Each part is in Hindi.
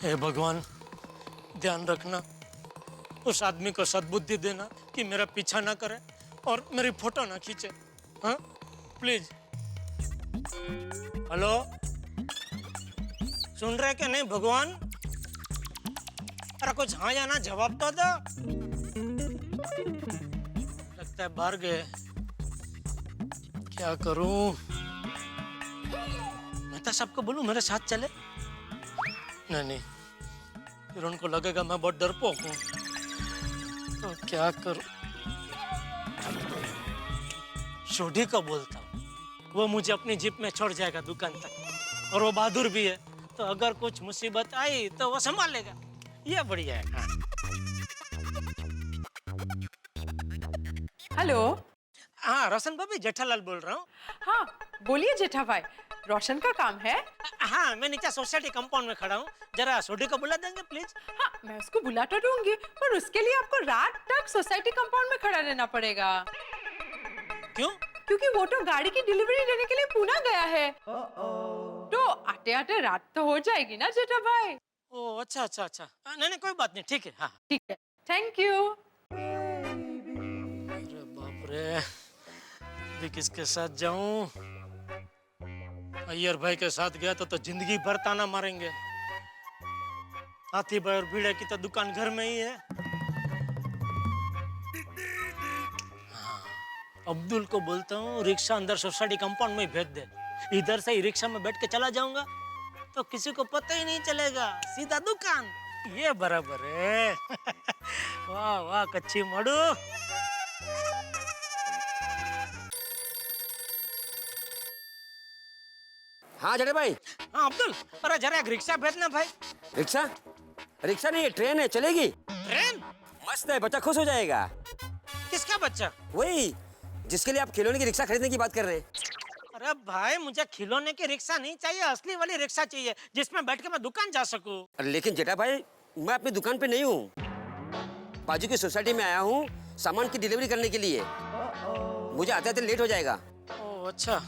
हे भगवान, ध्यान रखना, उस आदमी को सद्बुद्धि देना कि मेरा पीछा ना करे और मेरी फोटो ना खींचे। हाँ, प्लीज। हेलो, सुन रहे कि नहीं भगवान? अरे कुछ हाँ या ना जवाब तो दो। लगता है बाहर गए। क्या करूं? मैं तो सबको बोलूं मेरे साथ चले? नहीं, फिर उनको लगेगा मैं बहुत डरपोक हूं। तो क्या करूं? शोधी को बोलता हूं, वो मुझे अपनी जीप में छोड़ जाएगा दुकान तक, और वो बहादुर भी है, तो अगर कुछ मुसीबत आई तो वो संभाल लेगा। ये बढ़िया है। हाँ। हेलो। हाँ, रोशन भाभी, जेठालाल बोल रहा हूँ। हाँ, बोलिए जेठा भाई, रोशन का काम है? हाँ, मैं नीचे सोसाइटी कंपाउंड में खड़ा हूँ, जरा सोडी को बुला देंगे प्लीज। हाँ, मैं उसको बुला तो दूंगी, पर उसके लिए आपको रात तक सोसाइटी कंपाउंड में खड़ा रहना पड़ेगा। क्यों? क्योंकि वो तो गाड़ी की डिलीवरी लेने के लिए पुणे गया है। तो आते आते रात तो हो जाएगी ना जेठा भाई। ओ अच्छा अच्छा अच्छा, नहीं कोई बात नहीं, ठीक है। हाँ ठीक है, थैंक यू। अरे बाप रे, अभी किसके साथ जाऊं? अय्यर भाई के साथ गया तो जिंदगी भर ताना मारेंगे। हाथी भाई और भीड़े की तो दुकान घर में ही है। हाँ, अब्दुल को बोलता हूँ रिक्शा अंदर सोसाइटी कंपाउंड में भेज दे। इधर से ही रिक्शा में बैठ के चला जाऊंगा तो किसी को पता ही नहीं चलेगा, सीधा दुकान। ये बराबर है। वाह वाह, कच्ची मडू। हाँ जड़े भाई। हाँ अब्दुल, अरे जरा एक रिक्शा भेजना भाई। रिक्शा? रिक्शा नहीं, ट्रेन है, चलेगी? ट्रेन? मस्त है, बच्चा खुश हो जाएगा। किसका बच्चा? वही जिसके लिए आप खिलौने की रिक्शा खरीदने की बात कर रहे हैं। अरे भाई, मुझे खिलौने की रिक्शा नहीं चाहिए, असली वाली रिक्शा चाहिए जिसमें बैठ के मैं दुकान जा सकूं। लेकिन जेठा भाई, मैं अपनी दुकान पे नहीं हूँ, बाजू की सोसाइटी में आया हूँ सामान की डिलीवरी करने के लिए। मुझे आते आते लेट हो जाएगा। ओह अच्छा।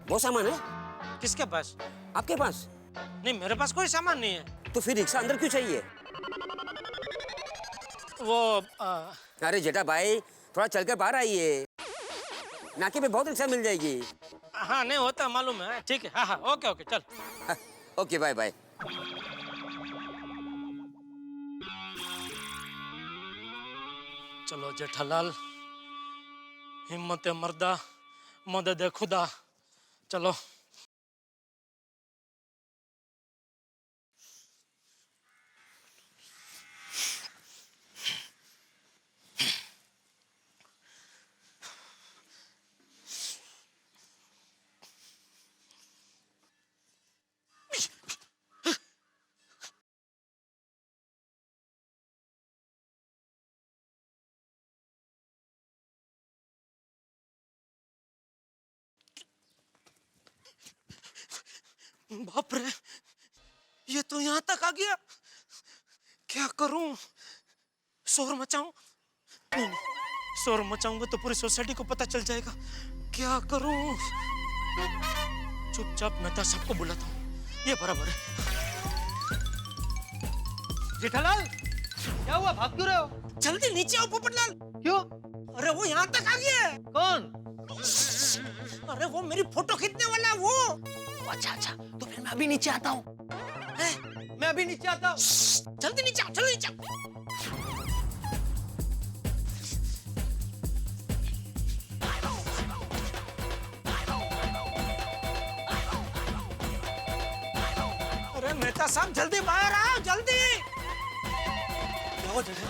वो सामान है किसके पास? आपके पास? नहीं, मेरे पास कोई सामान नहीं है। तो फिर रिक्शा अंदर क्यों चाहिए? वो अरे जेठा भाई, थोड़ा चल कर बाहर आइए, नाके पे बहुत रिक्शा मिल जाएगी। हाँ नहीं होता मालूम है, ठीक है। हाँ हाँ, ओके ओके, चल। Okay, bye bye. चलो जेठालाल, हिम्मत मर्दा, मदद खुदा। चलो। बाप रे, ये तो यहाँ तक आ गया। क्या करूं? शोर मचाऊं? नहीं, शोर मचाऊंगा तो पूरी सोसाइटी को पता चल जाएगा। क्या करूं? चुपचाप मैं तो सबको बुलाता हूँ, ये बराबर है। जेठालाल, क्या हुआ, भाग क्यों रहे हो? जल्दी नीचे आओ पोपटलाल। क्यों? अरे वो यहाँ तक आ गया है। कौन? अरे वो मेरी फोटो खींचने वाला है वो। अच्छा अच्छा, तो फिर मैं अभी नीचे आता हूँ। मैं अभी नीचे आता हूँ। जल्दी नीचे आओ, चलो नीचे आओ। अरे मेहता साहब, जल्दी बाहर आओ, जल्दी।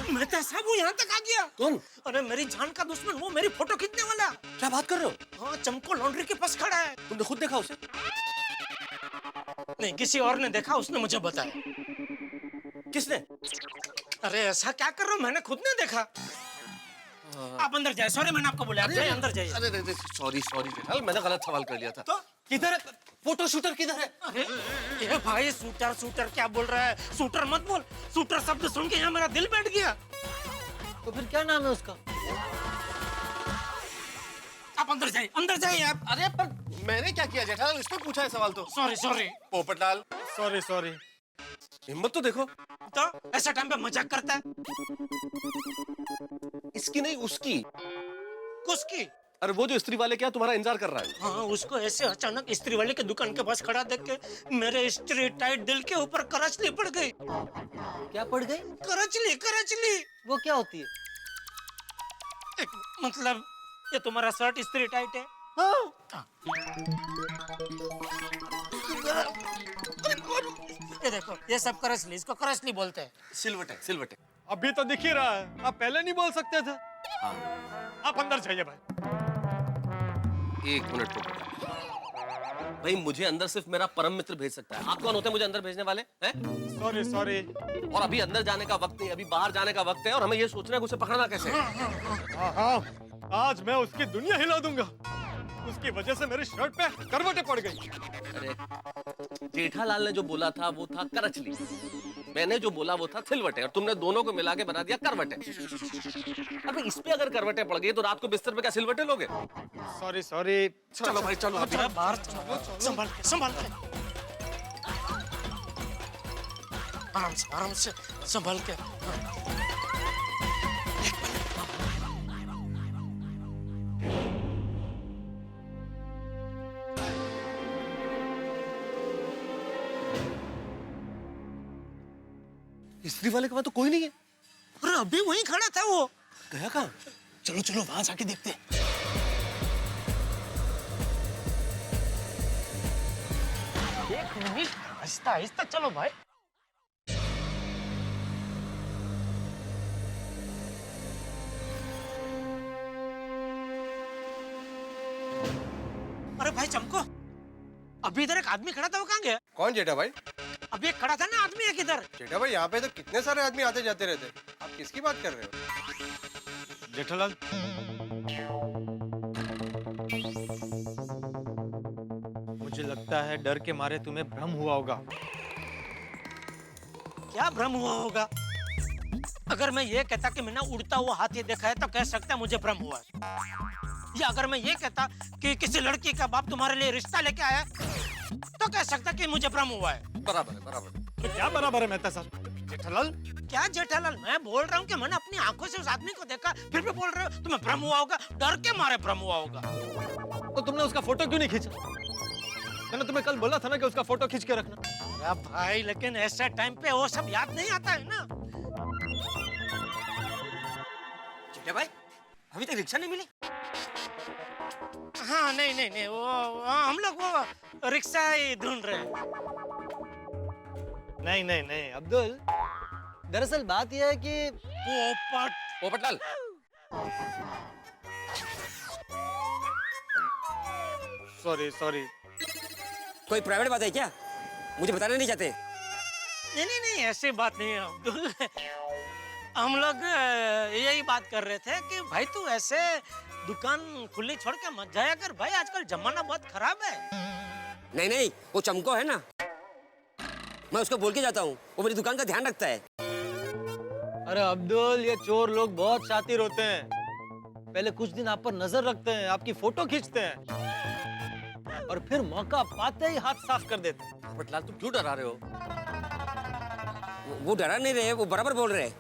मेहता साहब, वो यहाँ तक आ गया। कौन? अरे मेरी जान का दुश्मन, वो मेरी फोटो खींचने वाला। क्या बात कर रहे हो? हाँ, चमको लॉन्ड्री के पास खड़ा है। तुमने खुद देखा उसे? नहीं, किसी और ने देखा, उसने मुझे बताया। किसने? अरे ऐसा क्या कर रहे हो, मैंने खुद नहीं देखा। आप अंदर जाए, सॉरी मैंने आपको बोला, आप जाइए, अंदर जाइए। अरे सॉरी सॉरी जेठालाल, मैंने गलत सवाल कर लिया था। तो किधर है फोटो शूटर, किधर है? अरे ये भाई, शूटर शूटर क्या बोल रहा है? शूटर मत बोल, शूटर शब्द सुन के यहाँ मेरा दिल बैठ गया। तो फिर क्या नाम है उसका? आप अंदर जाइए, अंदर जाइए आप। अरे पर मैंने क्या किया जेठालाल, इसको पूछा है सवाल तो। Sorry sorry Popatlal, sorry sorry. हिम्मत तो देखो। तो ऐसा टाइम पे मजाक करता है? इसकी नहीं उसकी। उसकी? अरे वो जो इस्त्री वाले क्या तुम्हारा इंतजार कर रहा है? हाँ, उसको ऐसे अचानक इस्त्री वाले के दुकान के पास खड़ा देख के मेरे इस्त्री टाइट दिल के ऊपर करचली पड़ गई। क्या पड़ गई? करचली करचली। वो क्या होती है? मतलब ये तुम्हारा शर्ट इस्त्री टाइट है? हाँ। ये देखो, ये सब करचली, इसको करचली बोलते हैं। सिलवट है, सिलवट है। अभी तो दिख ही रहा है, आप पहले नहीं बोल सकते थे। हाँ। आप अंदर जाइए भाई। 1 मिनट रुको। भाई मुझे अंदर सिर्फ मेरा परम मित्र भेज सकता है। आप कौन होते हैं मुझे अंदर भेजने वाले हैं? Sorry sorry. और अभी अंदर जाने का वक्त नहीं, अभी बाहर जाने का वक्त है और हमें ये सोचना है कि उसे पकड़ना कैसे है। हाँ, आज मैं उसकी दुनिया हिला दूंगा। उसकी वजह से मेरी शर्ट पे करवटें पड़ गई। अरे जेठालाल ने जो बोला था वो था करचली, मैंने जो बोला वो था सिलवटे, और तुमने दोनों को मिला के बना दिया करवटे। अबे इस पे अगर करवटे पड़ गई तो रात को बिस्तर पे क्या सिलवटे लोगे? Sorry sorry. चलो भाई चलो। चलो बाहर चलो, संभाल के संभाल के, आराम से संभाल के। इस्त्री वाले के पास तो कोई नहीं है। अरे अभी वहीं खड़ा था वो। गया कहाँ? चलो चलो वहां जाके देखते हैं। एक मिनट, आहिस्ता आहिस्ता चलो भाई। अरे भाई चमको, अभी इधर एक आदमी खड़ा था, वो कहाँ गया? कौन जेठा भाई? अभी एक खड़ा था ना आदमी एक इधर। जेठा भाई यहाँ पे तो कितने सारे आदमी आते जाते रहते, आप किसकी बात कर रहे हो? जेठालाल, मुझे लगता है डर के मारे तुम्हें भ्रम हुआ होगा। क्या भ्रम हुआ होगा? अगर मैं ये कहता कि मैंने उड़ता हुआ हाथी देखा है तो कह सकता है मुझे भ्रम हुआ है। या अगर मैं ये कहता कि किसी लड़की का बाप तुम्हारे लिए रिश्ता लेके आया तो कह सकता कि मुझे भ्रम हुआ है। बराबर है, बराबर है। तो क्या बराबर है मेहता साहब? जेठालाल, क्या जेठालाल, मैं बोल रहा हूँ कि मैंने अपनी आंखों से उस आदमी को देखा, फिर भी बोल रहे हो तुम्हें भ्रम हुआ होगा। डर के मारे भ्रम हुआ होगा। तो तुमने उसका फोटो क्यों नहीं खींचा? मैंने तुम्हें कल बोला था ना कि उसका फोटो खींच के रखना। अरे भाई, लेकिन ऐसे टाइम पे वो सब याद नहीं आता है ना। जेठा भाई अभी तक रिक्शा नहीं मिली? हाँ नहीं वो हम लोग वो रिक्शा ही ढूंढ रहे हैं। नहीं अब्दुल, दरअसल बात यह है कि पोपटलाल, सॉरी। कोई प्राइवेट बात है क्या? मुझे बताना नहीं चाहते? नहीं ऐसी बात नहीं है अब्दुल। हम लोग यही बात कर रहे थे कि भाई तू ऐसे दुकान खुली छोड़ के मत जाया कर भाई, आजकल जमाना बहुत खराब है। नहीं, वो चमको है ना, मैं उसको बोल के जाता हूँ, वो मेरी दुकान का ध्यान रखता है। अरे अब्दुल, ये चोर लोग बहुत शातिर होते हैं। पहले कुछ दिन आप पर नजर रखते हैं, आपकी फोटो खींचते हैं और फिर मौका पाते ही हाथ साफ कर देते हैं। पोपटलाल तुम क्यों डरा रहे हो? वो डरा नहीं रहे, वो बराबर बोल रहे हैं।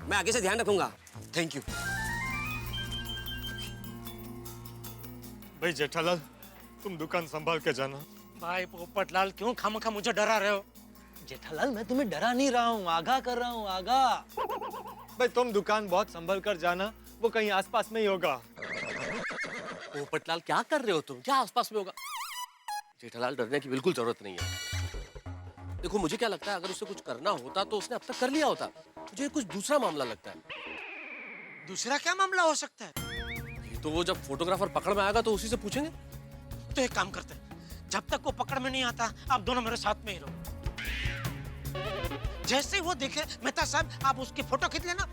मैं आगे से ध्यान रखूंगा। Thank you. भाई जेठालाल, तुम दुकान संभाल के जाना। भाई पोपटलाल, क्यों खामखा मुझे डरा रहे हो? जेठालाल, मैं तुम्हें डरा नहीं रहा हूँ, आगाह कर रहा हूँ, आगाह। भाई तुम दुकान बहुत संभल कर जाना, वो कहीं आसपास में ही होगा। पोपटलाल क्या कर रहे हो तुम? क्या आसपास में होगा? जेठालाल, डरने की बिल्कुल जरूरत नहीं है। देखो मुझे क्या लगता है, अगर उसे कुछ करना होता तो उसने अब तक कर लिया होता। मुझे कुछ दूसरा मामला लगता है। दूसरा क्या मामला हो सकता है? ये तो वो जब फोटोग्राफर पकड़ में आएगा तो उसी से पूछेंगे। तो एक काम करते हैं, जब तक वो पकड़ में नहीं आता आप दोनों मेरे साथ में ही रहो। जैसे ही वो दिखे मेहता साहब, आप उसकी फोटो खींच लेना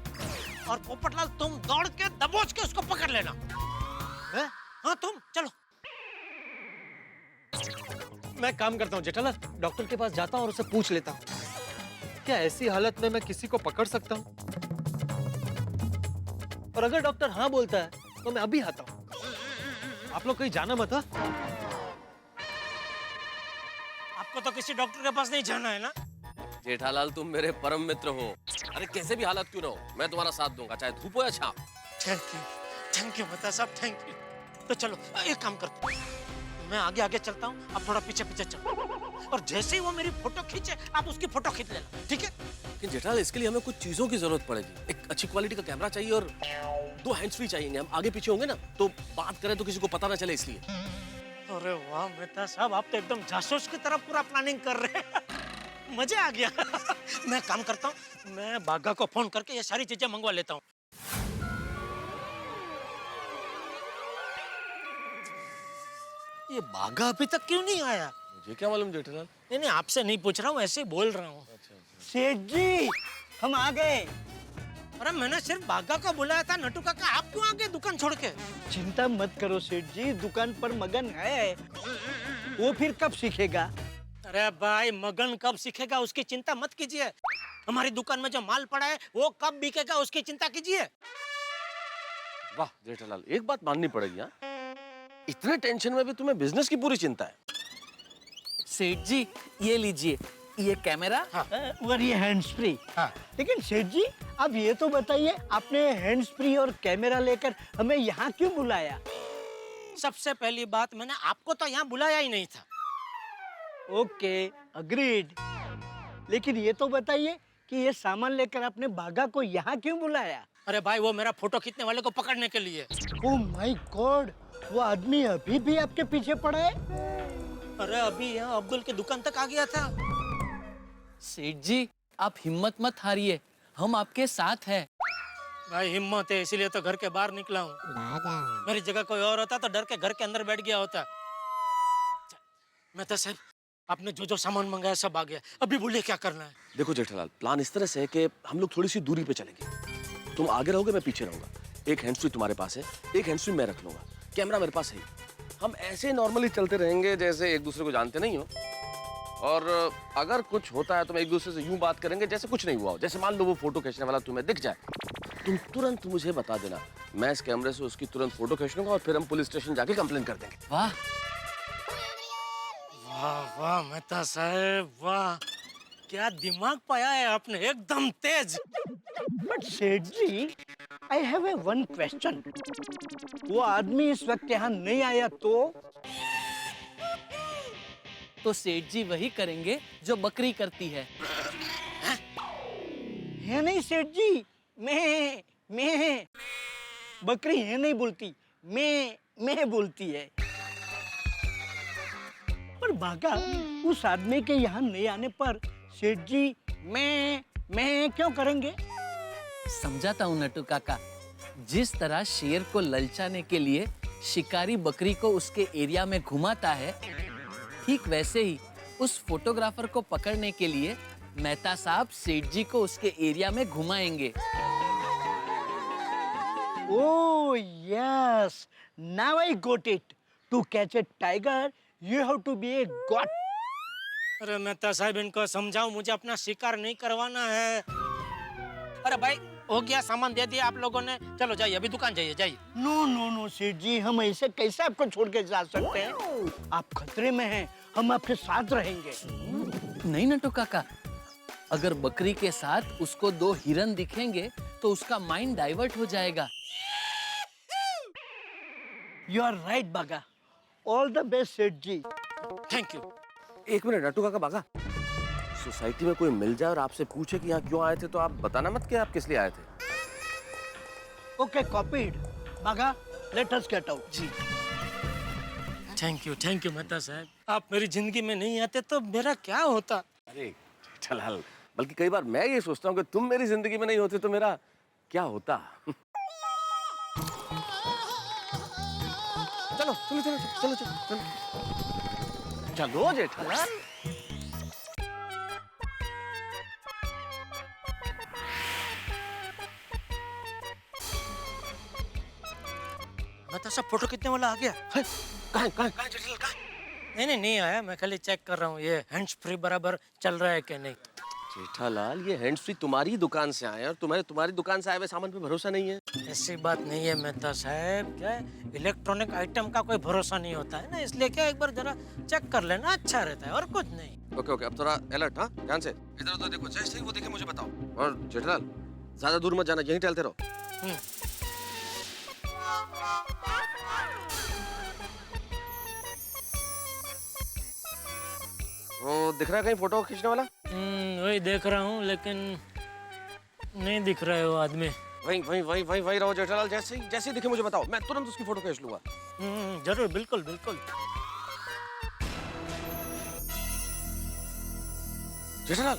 और पोपटलाल तुम दौड़ के दबोच के उसको पकड़ लेना। हैं? हाँ तुम चलो। मैं काम करता हूँ जेठालाल, डॉक्टर के पास जाता हूँ और उससे पूछ लेता हूँ। क्या ऐसी हालत में मैं किसी को पकड़ सकता हूँ? और अगर डॉक्टर हाँ बोलता है तो मैं अभी आता हूँ। आप लोग कहीं जाना मत। हाँ? आपको तो किसी डॉक्टर के पास नहीं जाना है ना? जेठालाल तुम मेरे परम मित्र हो। अरे कैसे भी हालत क्यों ना हो, मैं तुम्हारा साथ दूंगा, चाहे धूप हो या छाँव। थैंक यू मेहता साहब, थैंक यू। तो चलो एक काम करते हैं, मैं आगे आगे चलता हूँ, आप थोड़ा पीछे पीछे चलो, और जैसे ही वो मेरी फोटो खींचे आप उसकी फोटो खींच लेना, ठीक है? लेकिन जेठालाल इसके लिए हमें कुछ चीजों की जरूरत पड़ेगी। एक अच्छी क्वालिटी का कैमरा चाहिए और 2 हैंड्स फ्री चाहिए। हम आगे पीछे होंगे ना तो बात करें तो किसी को पता ना चले, इसलिए। अरे वाह मेहता साहब, आप तो एकदम जासूस की तरह पूरा प्लानिंग कर रहे हैं। मजा आ गया। मैं काम करता हूँ, मैं बागा को फोन करके ये सारी चीजें मंगवा लेता हूँ। ये बागा अभी तक क्यों नहीं आया? मुझे क्या मालूम जेठालाल। नहीं, आपसे नहीं पूछ रहा हूँ, ऐसे ही बोल रहा हूँ। सेठ जी, हम आ गए। अरे मैंने सिर्फ बागा को बुलाया था, नटू काका आप क्यों आ गए दुकान छोड़ के? चिंता मत करो सेठ जी, दुकान पर मगन है। वो फिर कब सीखेगा? अरे भाई, मगन कब सीखेगा उसकी चिंता मत कीजिए। हमारी दुकान में जो माल पड़ा है वो कब बिकेगा उसकी चिंता कीजिए। वाह जेठालाल, एक बात माननी पड़ेगी। हाँ, इतने टेंशन में भी तुम्हें बिजनेस की पूरी चिंता है। सेठ जी ये लीजिए, ये कैमरा और ये हैंड्स फ्री। हाँ। लेकिन सेठ जी, अब ये तो बताइए, आपने हैंड्स फ्री और कैमरा लेकर हमें यहाँ क्यों बुलाया? सबसे पहली बात, मैंने आपको तो यहाँ बुलाया ही नहीं था। Okay, agreed. लेकिन ये तो बताइए कि ये सामान लेकर आपने बागा को यहाँ क्यों बुलाया? अरे भाई, वो मेरा फोटो खींचने वाले को पकड़ने के लिए। ओह माय गॉड, वो आदमी अभी भी आपके पीछे पड़ा है? अरे अभी यहाँ अब्दुल की दुकान तक आ गया था। सेठ जी आप हिम्मत मत हारिए, हम आपके साथ हैं। भाई हिम्मत है इसीलिए तो घर के बाहर निकला हूँ। मेरी जगह कोई और होता तो डर के घर के अंदर बैठ गया होता। मेहता साहब, आपने जो जो सामान मंगाया सब आ गया, अभी बोलिए क्या करना है? देखो जेठालाल, प्लान इस तरह से है कि हम लोग थोड़ी सी दूरी पे चलेंगे। तुम आगे रहोगे, मैं पीछे रहूंगा। एक हैंड्स फ्री तुम्हारे पास है, एक हैंड्स फ्री मैं रख लूंगा, कैमरा मेरे पास है। हम ऐसे नॉर्मली चलते रहेंगे जैसे एक दूसरे को जानते नहीं हो, और अगर कुछ होता है तो हम एक दूसरे से यूं बात करेंगे जैसे कुछ नहीं हुआ हो। जैसे मान लो वो फोटो खींचने वाला तुम्हें दिख जाए, तुम तुरंत मुझे बता देना, मैं इस कैमरे से उसकी तुरंत फोटो खींच लूंगा और फिर हम पुलिस स्टेशन जाके कंप्लेन कर देंगे। वाह वाह वाह मेहता साहब, वाह, क्या दिमाग पाया है आपने, एकदम तेज। But Seth ji, I have a one question. वो आदमी इस वक्त यहाँ नहीं आया तो सेठ जी वही करेंगे जो बकरी करती है। है नहीं सेठ जी, मैं बकरी है नहीं बोलती, मैं बोलती है। पर बागा, उस आदमी के यहाँ नहीं आने पर सेठ जी मैं क्यों करेंगे? समझाता हूँ नटू काका, जिस तरह शेर को ललचाने के लिए शिकारी बकरी को उसके एरिया में घुमाता है, ठीक वैसे ही उस फोटोग्राफर को पकड़ने के लिए मेहता साहब सेठ जी को उसके एरिया में घुमाएंगे। Oh yes, now I got it. To catch a tiger, you have to be a god. अरे मेहता साहब, इनको समझाओ, मुझे अपना शिकार नहीं करवाना है। अरे भाई, हो गया, सामान दे दिया आप लोगों ने, चलो जाइए, अभी दुकान जाइए, जाइए। नो सेठ जी, हम ऐसे कैसे आपको छोड़ के जा सकते हैं? आप खतरे में हैं, हम आपके साथ रहेंगे। नहीं नटू काका, अगर बकरी के साथ उसको 2 हिरन दिखेंगे तो उसका माइंड डाइवर्ट हो जाएगा। You are right, बागा। All the best, Seth ji. Thank you. एक मिनट नटू काका, बागा, सोसाइटी में कोई मिल जाए और आपसे पूछे कि यहाँ क्यों आए थे तो आप बताना मत कि आप किस लिए आए थे। Okay, copied. बागा, let us get out. जी, थैंक यू मेहता साहब, आप मेरी जिंदगी में नहीं आते तो मेरा क्या होता। अरे जेठालाल, बल्कि कई बार मैं ये सोचता हूँ कि तुम मेरी जिंदगी में नहीं होते तो मेरा क्या होता। चलो चलो चलो चलो चलो चलो चलो जेठालाल। मेहता साहब, फोटो खींचने वाला आ गया। कहाँ जेठालाल, कहाँ? नहीं आया, मैं खाली चेक कर रहा हूँ ये हैंड्स फ्री बराबर चल रहा है कि नहीं। जेठालाल, ये हैंड्स फ्री तुम्हारी दुकान से आए हैं और तुम्हारी दुकान से आए हुए सामान पे भरोसा नहीं है। ऐसी बात नहीं है मेहता साहब, क्या इलेक्ट्रॉनिक आइटम का कोई भरोसा नहीं होता है ना, इसलिए क्या एक बार जरा चेक कर लेना अच्छा रहता है और कुछ नहीं। ओके ओके, अब थोड़ा अलर्ट, हाँ, ध्यान से इधर उधर देखो, जैसे ही वो देखे मुझे बताओ। और जेठालाल, ज्यादा दूर मत जाना, यहीं टहलते रहो। वो दिख रहा है कहीं फोटो खींचने वाला? वही देख रहा हूँ लेकिन नहीं दिख रहा है वो आदमी। वही रहो जेठालाल, जैसे ही दिखे मुझे बताओ, मैं तुरंत उसकी फोटो खींच लूंगा। जरूर, बिल्कुल बिल्कुल। जेठालाल,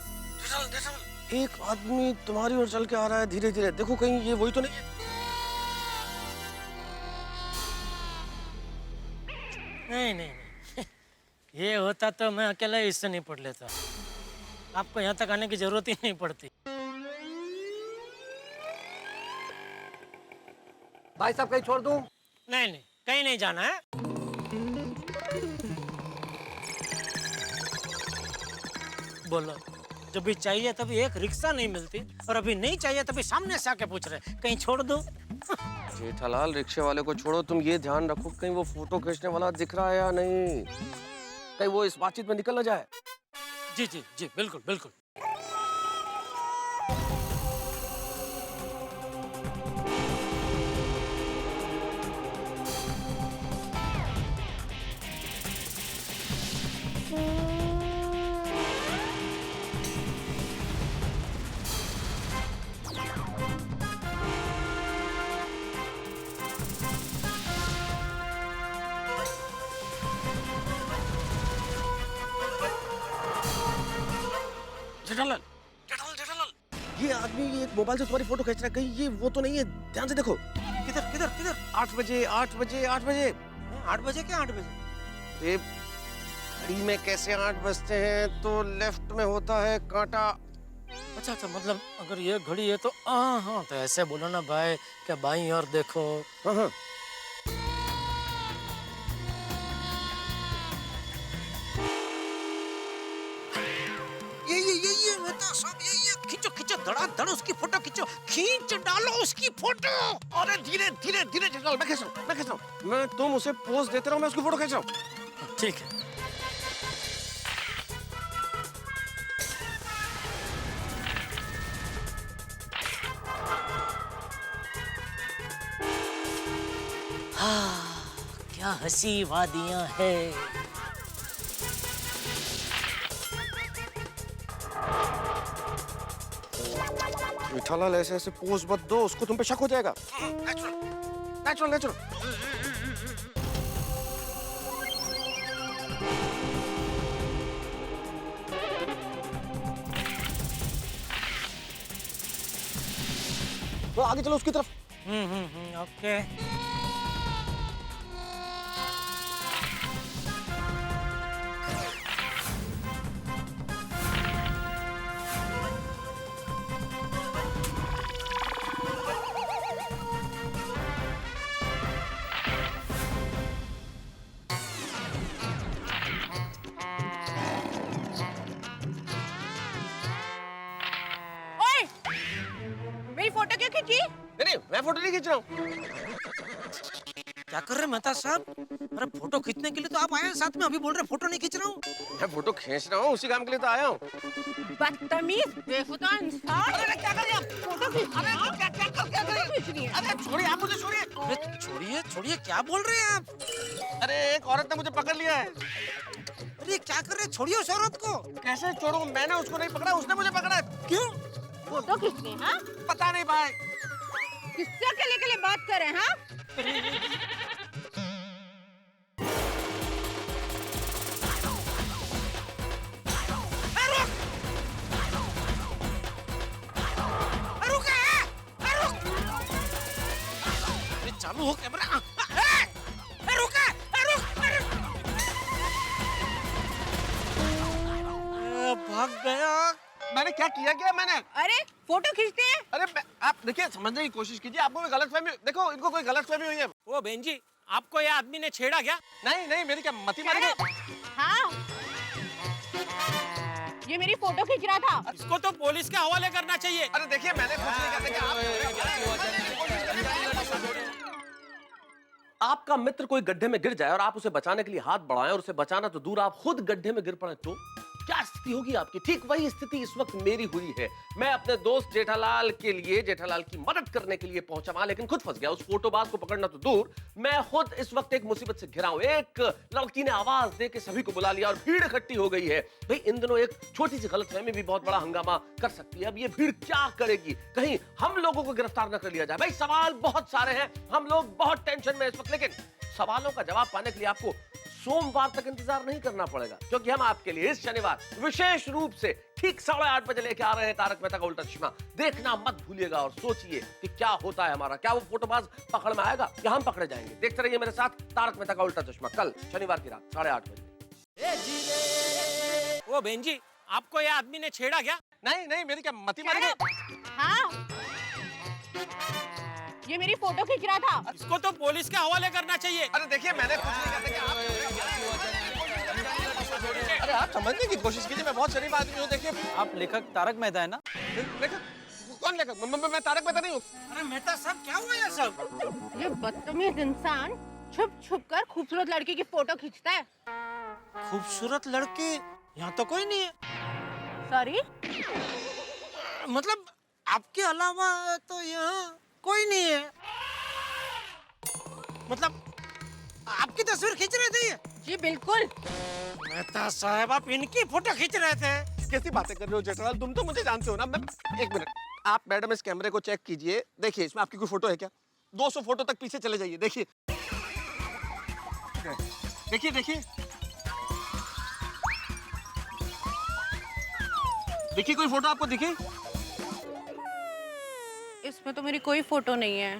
एक आदमी तुम्हारी ओर चल के आ रहा है धीरे धीरे, देखो कहीं ये वही तो नहीं है? नहीं ये होता तो मैं अकेला ही इससे निपट लेता, आपको यहाँ तक आने की जरूरत ही नहीं पड़ती। भाई साहब कहीं छोड़ दूं? नहीं कहीं नहीं जाना है। बोलो, जब भी चाहिए तभी एक रिक्शा नहीं मिलती और अभी नहीं चाहिए तभी सामने से आके पूछ रहे कहीं छोड़ दो। जेठालाल, रिक्शे वाले को छोड़ो, तुम ये ध्यान रखो कहीं वो फोटो खींचने वाला दिख रहा है या नहीं, कहीं वो इस बातचीत में निकल ना जाए। जी बिल्कुल बिल्कुल। जेठालाल, ये आदमी ये एक मोबाइल से तुम्हारी फोटो खींच रहा है, कहीं ये वो तो नहीं है? ध्यान से देखो। किधर? 8 बजे। 8 बजे क्या 8 बजे? ये घड़ी में कैसे 8 बजते हैं? तो लेफ्ट में होता है कांटा। अच्छा, मतलब अगर ये घड़ी है तो हाँ, तो ऐसे बोलो ना भाई, क्या बाईं और देखो। हाँ। ये मेहता साहब, ये खींचो धड़ाधड़ उसकी फोटो खींच डालो उसकी फोटो। अरे धीरे जेठालाल, मैं खींच रहा हूँ। मैं तुम उसे पोज देते रहो, मैं उसकी फोटो खींच रहा हूँ। ठीक है। क्या हंसी वादियां हैं। जेठालाल, ऐसे पोज मत दो, उसको तुम पे शक हो जाएगा। नेचुरल। तो आगे चलो उसकी तरफ। ओके। मेरी फोटो क्यों खींची? नहीं, मैं फोटो नहीं खींच रहा हूँ। क्या कर रहे मेहता साहब? अरे फोटो खींचने के लिए तो आप आए हैं साथ में, अभी बोल रहे फोटो नहीं खींच रहा हूँ। मैं फोटो खींच रहा हूँ, उसी काम के लिए तो आया हूँ। बदतमीज, बेहुदा इंसान। अरे क्या कर रही हैं? फोटो खींच रही है। क्या खींच रही है। अरे छोड़िए, आप मुझे छोड़िए। अरे छोड़िए, क्या बोल रहे हैं आप? अरे एक औरत ने मुझे पकड़ लिया है। अरे क्या कर रहे हैं? छोड़िए उस औरत को। कैसे छोड़ूं? मैंने उसको नहीं पकड़ा, उसने मुझे पकड़ा। क्यों? फोटो खींचने, हाँ? पता नहीं भाई। किससे अकेले बात कर रहे हैं, हाँ? चालू हो कैमरा। भाग गया। मैंने क्या किया मैंने? अरे फोटो खींचते हैं। अरे आप देखिए, समझने की कोशिश कीजिए, आपको कोई गलतफहमी, देखो इनको कोई गलतफहमी हुई है। ओ बहन जी, आपको ये आदमी ने छेड़ा क्या? नहीं, मेरी क्या मति मारी गई? हाँ, ये मेरी फोटो खींच रहा था। इसको तो पुलिस के हवाले करना चाहिए। अरे देखिए मैंने कुछ नहीं आपका मित्र कोई गड्ढे में गिर जाए और आप उसे बचाने के लिए हाथ बढ़ाएं और उसे बचाना तो दूर आप खुद गड्ढे में गिर पड़े तो क्या स्थिति होगी आपकी? ठीक वही स्थिति इस वक्त मेरी हुई है। मैं अपने दोस्त जेठालाल के लिए, जेठालाल की मदद करने के लिए पहुंचा वहां, लेकिन खुद फंस गया। उस फोटोबाज को पकड़ना तो दूर, मैं खुद इस वक्त एक मुसीबत से घिरा हूं। एक लड़की ने आवाज दे के सभी को बुला लिया और भीड़ इकट्ठी हो गई है। भाई इन दिनों एक छोटी सी गलतफहमी भी बहुत बड़ा हंगामा कर सकती है। अब ये भीड़ क्या करेगी? कहीं हम लोगों को गिरफ्तार न कर लिया जाए। भाई सवाल बहुत सारे हैं, हम लोग बहुत टेंशन में इस वक्त, लेकिन सवालों का जवाब पाने के लिए आपको सोमवार तक इंतजार नहीं करना पड़ेगा, क्योंकि हम आपके लिए इस शनिवार विशेष रूप से ठीक 8:30 बजे लेके आ रहे हैं तारक मेहता का उल्टा चश्मा। देखना मत भूलिएगा और सोचिए कि क्या होता है हमारा। क्या वो फोटोबाज पकड़ में आएगा या हम पकड़े जाएंगे? देखते रहिए मेरे साथ तारक मेहता का उल्टा चश्मा, कल शनिवार की रात 8:30 बजे। ओ बहन जी, आपको ये आदमी ने छेड़ा क्या? नहीं नहीं, मेरी क्या मती मारी गई? हाँ, ये मेरी फोटो खींच रहा था। इसको तो पुलिस के हवाले करना चाहिए। अरे देखिए मैंने कुछ नहीं अरे आप समझने की कोशिश कीजिए, मैं बहुत शरीफ आदमी हूँ। देखिए आप लेखक तारक मेहता है ना? लेखक कौन लेखक? मैं तारक मेहता नहीं हूँ। अरे मेहता साहब क्या हुआ ये सब? ये बदतमीज इंसान छुप छुप कर खूबसूरत लड़की की फोटो खींचता है। खूबसूरत लड़की यहाँ तो कोई नहीं है। सॉरी, मतलब आपके अलावा तो यहाँ कोई नहीं है। मतलब आपकी तस्वीर खींच रहे थे ये? जी बिल्कुल। मेहता साहब आप इनकी फोटो खींच रहे थे? कैसी बातें कर रहे हो जेठालाल? तुम तो मुझे जानते हो ना। मैं एक मिनट, आप मैडम इस कैमरे को चेक कीजिए। देखिए इसमें आपकी कोई फोटो है क्या? 200 फोटो तक पीछे चले जाइए। देखिए देखिए देखिए देखिए, कोई फोटो आपको दिखे? इसमें तो मेरी कोई फोटो नहीं है।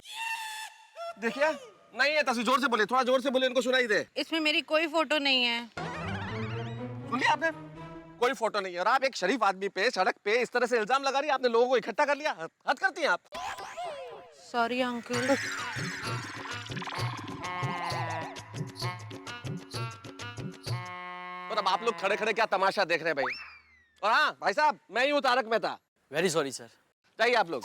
देखिए नहीं है तस्वीर। जोर से बोले, थोड़ा जोर से बोले, इनको सुनाई दे। इसमें मेरी कोई फोटो नहीं है। सुन लिया आपने? कोई फोटो नहीं है। और आप एक शरीफ आदमी पे सड़क पे इस तरह से इल्जाम लगा रही है। आपने लोगों को इकट्ठा कर लिया। हद करती हैं आप। Sorry uncle. और अब आप लोग खड़े खड़े क्या तमाशा देख रहे हैं भाई? और हाँ भाई साहब, मैं ही हूँ Tarak Mehta. Very sorry sir. जाइए आप लोग।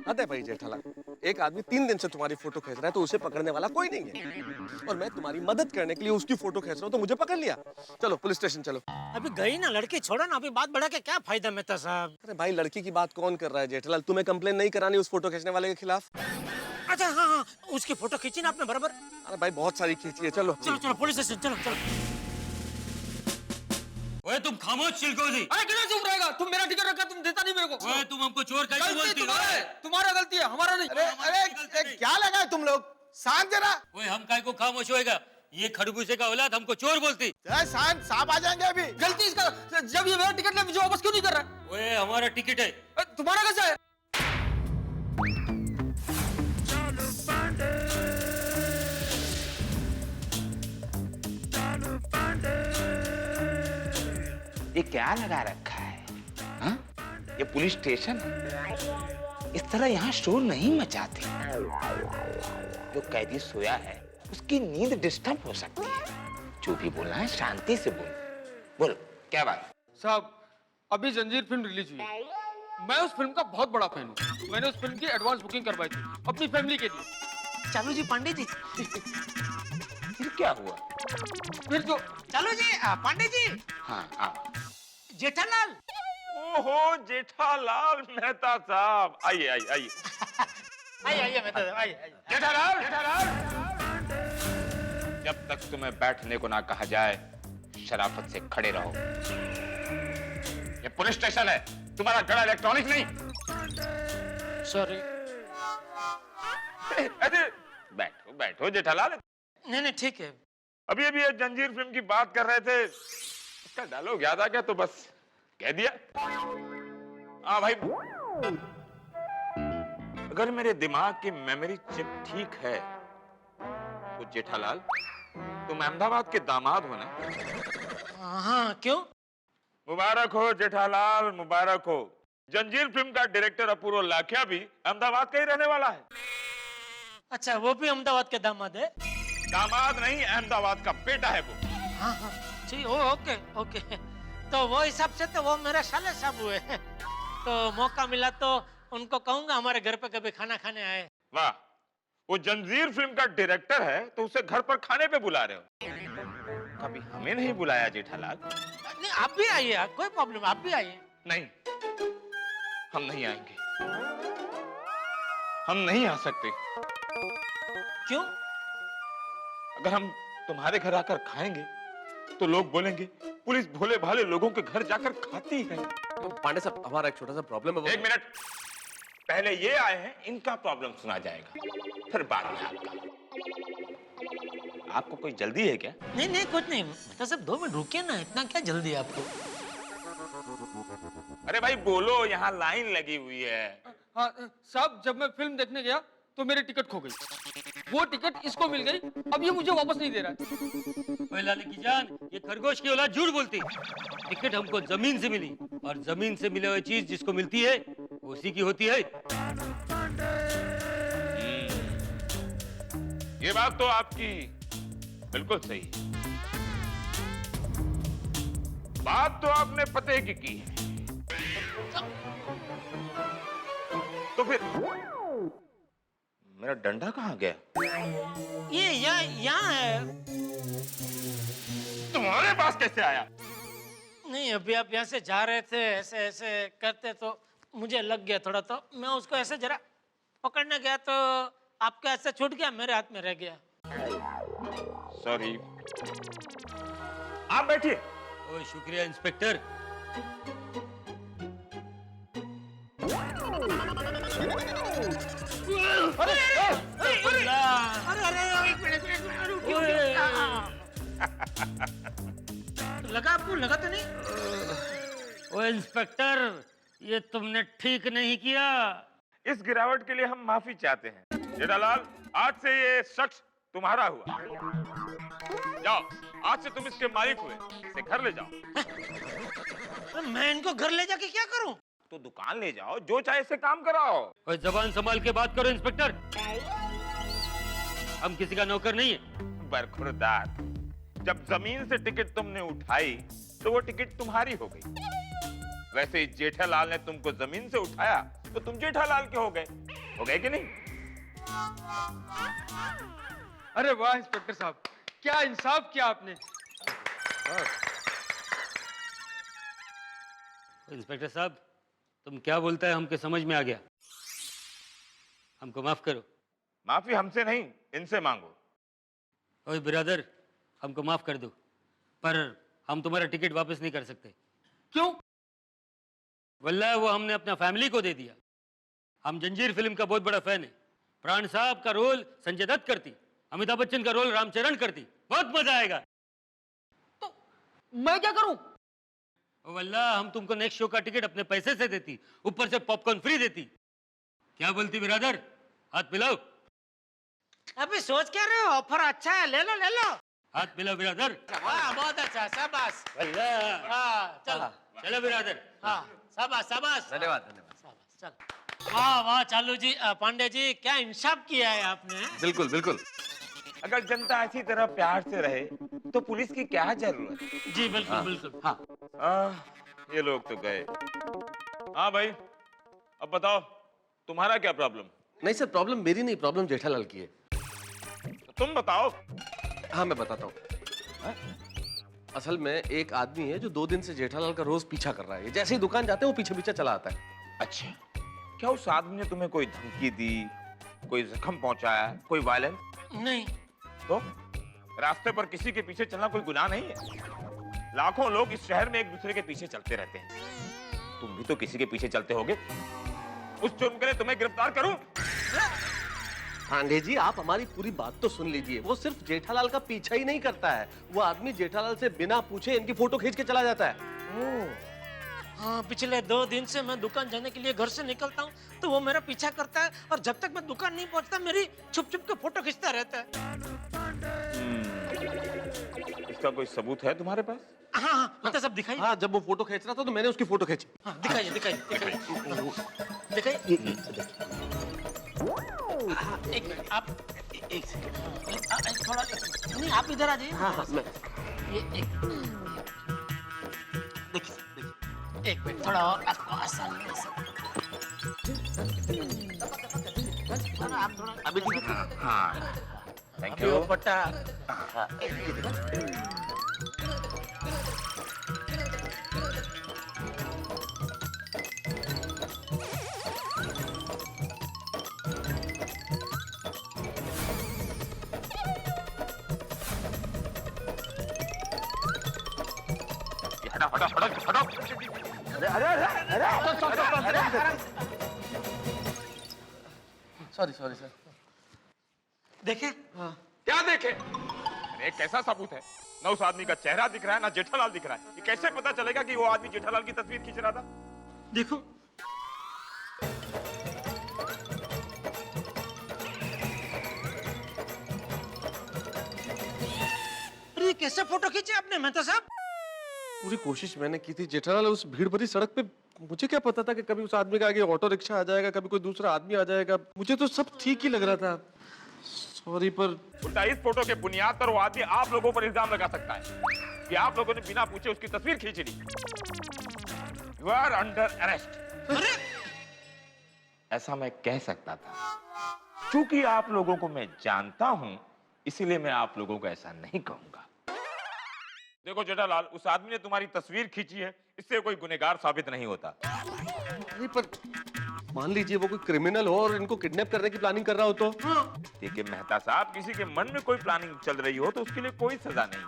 अरे भाई जेठालाल, एक आदमी 3 दिन से तुम्हारी फोटो खींच रहा है तो उसे पकड़ने वाला कोई नहीं है। और मैं तुम्हारी मदद करने के लिए उसकी फोटो खींच रहा हूँ तो मुझे पकड़ लिया। चलो पुलिस स्टेशन चलो। अभी गई ना लड़की, छोड़ो ना। अभी बात बढ़ा के क्या फायदा मेहता साहब? अरे भाई लड़की की बात कौन कर रहा है जेठालाल? तुम्हें कंप्लेन नहीं करानी उस फोटो खींचने वाले के खिलाफ? अच्छा हाँ हाँ, उसकी फोटो खींची ना आपने बराबर। अरे भाई बहुत सारी खींची है। चलो चलो चलो पुलिस स्टेशन चलो चलो। ओए तुम खामोश चिलकोजी। अरे किधर चुप रहेगा? तुम मेरा टिकट रखा, तुम देता नहीं मेरे को। ओए तुम हमको चोर कैसे बोलती हो? तुम्हारा गलती है, हमारा नहीं। अरे क्या लगा है तुम लोग? शांत जरा। ओए हम काय को खामोश होएगा? ये खरबूजे का औलाद हमको चोर बोलती। शांत, साहब आ जाएंगे अभी। गलती इसका, जब ये मेरा टिकट ले मुझे वापस क्यों नहीं कर रहा है? ओए हमारा टिकट है। तुम्हारा कैसा है? ये क्या लगा रखा है? हा? ये पुलिस स्टेशन है। इस तरह यहाँ शोर नहीं मचाते। जो कैदी सोया है उसकी नींद डिस्टर्ब हो सकती है। जो भी बोलना है शांति से बोल। बोल क्या बात? साहब अभी जंजीर फिल्म रिलीज हुई। मैं उस फिल्म का बहुत बड़ा फैन हूँ। मैंने उस फिल्म की एडवांस बुकिंग करवाई थी अपनी फैमिली के लिए। चलो जी पांडे जी। फिर क्या हुआ? फिर जो चलो जी पांडे जी। हाँ आओ। जेठालाल। ओहो जेठालाल मेहता साहब, आइए आइए आइए। आइए मेहता साहब आइए। जेठालाल जेठालाल, जब तक तुम्हें बैठने को ना कहा जाए शराफत से खड़े रहो। ये पुलिस स्टेशन है, तुम्हारा गड़ा इलेक्ट्रॉनिक नहीं। सॉरी। बैठो बैठो जेठालाल। नहीं नहीं ठीक है। अभी अभी ये जंजीर फिल्म की बात कर रहे थे, इसका डायलॉग याद आ गया तो बस कह दिया। हाँ भाई, अगर मेरे दिमाग की मेमोरी चिप ठीक है तो जेठालाल तुम अहमदाबाद के दामाद हो ना? हाँ क्यों? मुबारक हो जेठालाल, मुबारक हो। जंजीर फिल्म का डायरेक्टर अपूर्व लाखिया भी अहमदाबाद का ही रहने वाला है। अच्छा वो भी अहमदाबाद के दामाद है? दामाद नहीं, अहमदाबाद का बेटा है वो। हाँ हाँ जी ओके ओके। तो वो हिसाब से तो वो मेरे साले साहब हुए। तो मौका मिला तो उनको कहूंगा हमारे घर पे कभी खाना खाने आए। वाह, वो जंजीर फिल्म का डायरेक्टर है तो उसे घर पर खाने पे बुला रहे हो। कभी हमें नहीं बुलाया जेठालाल? नहीं आप भी आइए, कोई प्रॉब्लम, आप भी आइए। नहीं, हम नहीं आएंगे, हम नहीं आ सकते। क्यों? अगर हम तुम्हारे घर आकर खाएंगे तो लोग बोलेंगे पुलिस भोले भाले लोगों के घर जाकर खाती है। तो पांडे साहब, हमारा एक छोटा सा प्रॉब्लम है। एक मिनट, पहले ये आए हैं, इनका प्रॉब्लम सुना जाएगा, फिर बाद में आपका। आपको कोई जल्दी है क्या? नहीं नहीं कुछ नहीं, बता सब 2 मिनट रुकिए ना, इतना क्या जल्दी है आपको? अरे भाई बोलो, यहाँ लाइन लगी हुई है। हाँ साहब, जब मैं फिल्म देखने गया तो मेरी टिकट खो गई। वो टिकट इसको मिल गई, अब ये मुझे वापस नहीं दे रहा है। ओए लाले की जान, ये खरगोश की औलाद झूठ बोलती। टिकट हमको जमीन से मिली, और जमीन से मिले हुए चीज जिसको मिलती है वो उसी की होती है। ये बात तो आपकी बिल्कुल सही है। बात तो आपने पते की है। तो फिर मेरा डंडा कहाँ गया? ये यहाँ है। तुम्हारे पास कैसे आया? नहीं अभी आप यहाँ से जा रहे थे, ऐसे ऐसे करते तो मुझे लग गया थोड़ा, तो मैं उसको ऐसे जरा पकड़ने गया तो आपके हाथ से छूट गया, मेरे हाथ में रह गया। सॉरी। आप बैठिए। ओए शुक्रिया इंस्पेक्टर। लगा आपको? लगा तो नहीं? ओए इंस्पेक्टर, ये तुमने ठीक नहीं किया। इस गिरावट के लिए हम माफी चाहते हैं। जेठालाल, आज से ये शख्स तुम्हारा हुआ। जाओ, आज से तुम इसके मालिक हुए, इसे घर ले जाओ। मैं इनको घर ले जाके क्या करूं? तो दुकान ले जाओ, जो चाहे से काम कराओ। ओए जबान संभाल के बात करो इंस्पेक्टर, हम किसी का नौकर नहीं है। बरखुरदार, जब जमीन से टिकट तुमने उठाई तो वो टिकट तुम्हारी हो गई। वैसे ही जेठालाल ने तुमको जमीन से उठाया तो तुम जेठालाल के हो गए कि नहीं? अरे वाह इंस्पेक्टर साहब, क्या इंसाफ किया आपने। इंस्पेक्टर साहब, तुम क्या बोलता है हमको समझ में आ गया। हमको माफ करो। माफी हमसे नहीं, इनसे मांगो। ओए ब्रदर, हमको माफ कर दो, पर हम तुम्हारा टिकट वापस नहीं कर सकते। क्यों? वल्लाह वो हमने अपना फैमिली को दे दिया। हम जंजीर फिल्म का बहुत बड़ा फैन है। प्राण साहब का रोल संजय दत्त करती, अमिताभ बच्चन का रोल रामचरण करती, बहुत मजा आएगा। तो मैं क्या करूं? वल्लाह हम तुमको नेक्स्ट शो का टिकट अपने पैसे से देती, ऊपर से पॉपकॉर्न फ्री देती। क्या बोलती ब्रदर? हाथ मिलाओ। अभी सोच क्या रहे हो? ऑफर अच्छा है, ले लो ले लो। हाथ मिलाओ ब्रदर। वाह बहुत अच्छा, शाबाश। वल्लाह। हाँ चलो चलो ब्रदर। हाँ शाबाश शाबाश। धन्यवाद धन्यवाद। शाबाश चलो। वाह वाह चालू जी, पांडे जी, क्या इंसाफ किया है आपने। बिल्कुल बिल्कुल। अगर जनता इसी तरह प्यार से रहे तो पुलिस की क्या जरूरत? जी बिल्कुल बिल्कुल। हाँ ये लोग तो गए। हाँ भाई, अब बताओ तुम्हारा क्या प्रॉब्लम? नहीं सर, प्रॉब्लम मेरी नहीं, प्रॉब्लम जेठालाल की है। तो तुम बताओ। हाँ मैं बताता हूँ। असल में एक आदमी है जो 2 दिन से जेठालाल का रोज पीछा कर रहा है। जैसे ही दुकान जाते हैं वो पीछे पीछे चला आता है। अच्छा, क्या उस आदमी ने तुम्हें कोई धमकी दी, कोई जख्म पहुंचाया, कोई वायलेंस? नहीं। तो रास्ते पर किसी के पीछे चलना कोई गुनाह नहीं है। लाखों लोग इस शहर में एक दूसरे के पीछे चलते रहते हैं। तुम भी तो किसी के पीछे चलते होगे। उस जुर्म के लिए तुम्हें गिरफ्तार करूं? पांडे जी, आप हमारी पूरी बात तो सुन लीजिए। वो सिर्फ जेठालाल का पीछा ही नहीं करता है, वो आदमी जेठालाल से बिना पूछे इनकी फोटो खींच के चला जाता है। हाँ, पिछले 2 दिन से मैं दुकान जाने के लिए घर से निकलता हूँ तो वो मेरा पीछा करता है, और जब तक मैं दुकान नहीं पहुँचता मेरी छुप छुप के फोटो खींचता रहता है। इसका कोई सबूत है तुम्हारे पास? हाँ हाँ मतलब सब दिखाइए। हाँ, जब वो फोटो खींच रहा था तो मैंने उसकी फोटो खींची। हाँ दिखाइए दिखाइए दिखाइए दिखाइए। एक मिनट, आप एक सेकंड थोड़ा नहीं, आप इधर आ जाइए। हाँ हाँ मैं देखिए एक मिनट थोड़ा और आसान अभी हाँ थैंक अभी यू वो पट्टा हटा हटा हटा हटा। Sorry sorry sir. देखे क्या देखे? अरे कैसा सबूत है? ना उस आदमी का चेहरा दिख रहा है ना जेठालाल दिख रहा है। ये कैसे पता चलेगा कि वो आदमी जेठालाल की तस्वीर खींच रहा था? देखो अरे कैसे फोटो खींचे आपने मेहता साहब? पूरी कोशिश मैंने की थी जेठालाल, उस भीड़ भरी सड़क पे मुझे क्या पता था कि कभी उस आदमी का आगे ऑटो रिक्शा आ जाएगा, कभी कोई दूसरा आदमी आ जाएगा। मुझे तो सब ठीक ही लग रहा था। सॉरी पर उल्टा इस फोटो के बुनियाद पर वो आदमी आप लोगों पर इल्जाम लगा सकता है कि आप लोगों ने बिना पूछे उसकी तस्वीर खींच ली। You are under arrest. ऐसा मैं कह सकता था। क्योंकि आप लोगों को मैं जानता हूं इसीलिए मैं आप लोगों को ऐसा नहीं कहूंगा। देखो जेठालाल, उस आदमी ने तुम्हारी तस्वीर खींची है, इससे कोई गुनहगार साबित नहीं होता। नहीं पर मान लीजिए वो कोई क्रिमिनल हो और इनको किडनैप करने की प्लानिंग कर रहा हो तो? देखिए मेहता साहब, किसी के मन में कोई प्लानिंग चल रही हो तो उसके लिए कोई सजा नहीं।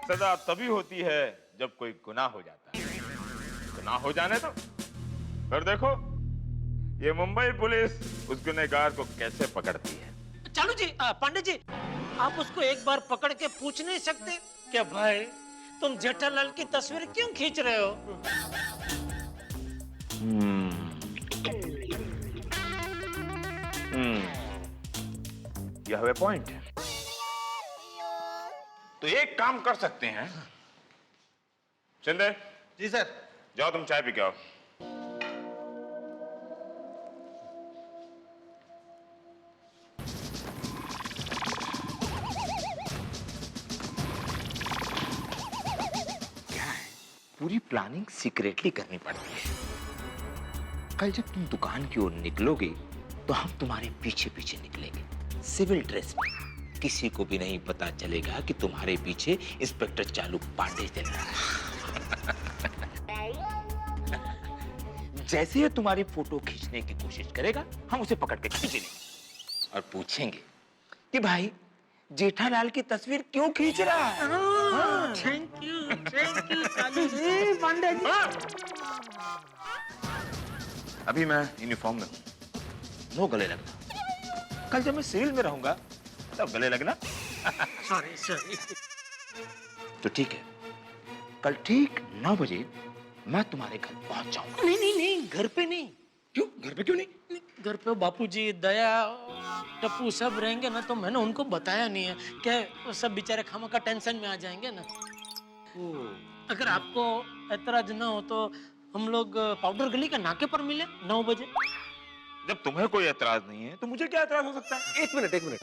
सजा तभी होती है जब कोई गुनाह हो जाता है। गुनाह हो जाने तो फिर देखो ये मुंबई पुलिस उस गुनहगार को कैसे पकड़ती है। चालू जी, पांडे जी, आप उसको एक बार पकड़ के पूछ नहीं सकते क्या भाई तुम जेठालाल की तस्वीर क्यों खींच रहे हो? यह है पॉइंट। तो एक काम कर सकते हैं, शिंदे जी सर। जाओ तुम चाय पी के आओ। पूरी प्लानिंग सीक्रेटली करनी पड़ती है। कल जब तुम दुकान की ओर निकलोगे तो हम तुम्हारे पीछे पीछे निकलेंगे सिविल ड्रेस में। किसी को भी नहीं पता चलेगा कि तुम्हारे पीछे इंस्पेक्टर चालू पांडे चल रहा है। जैसे ही तुम्हारी फोटो खींचने की कोशिश करेगा हम उसे पकड़ के खींच लेंगे और पूछेंगे कि भाई जेठालाल की तस्वीर क्यों खींच रहा है। थैंक यू चालू जी। पांडे जी अभी मैं यूनिफॉर्म में हूं। नो गले लगना। कल जब मैं सिविल में रहूंगा तब गले लगना। सॉरी। तो ठीक है, कल ठीक 9 बजे मैं तुम्हारे घर पहुंच जाऊंगा। नहीं घर पे नहीं। क्यों? घर पे क्यों नहीं? घर पे बापूजी, दया, टप्पू सब रहेंगे ना, तो मैंने उनको बताया नहीं है क्या वो सब बेचारे खामा का टेंशन में आ जाएंगे ना। अगर आपको ऐतराज ना हो तो हम लोग पाउडर गली के नाके पर मिले 9 बजे। जब तुम्हें कोई ऐतराज नहीं है तो मुझे क्या ऐतराज हो सकता है? एक मिनट।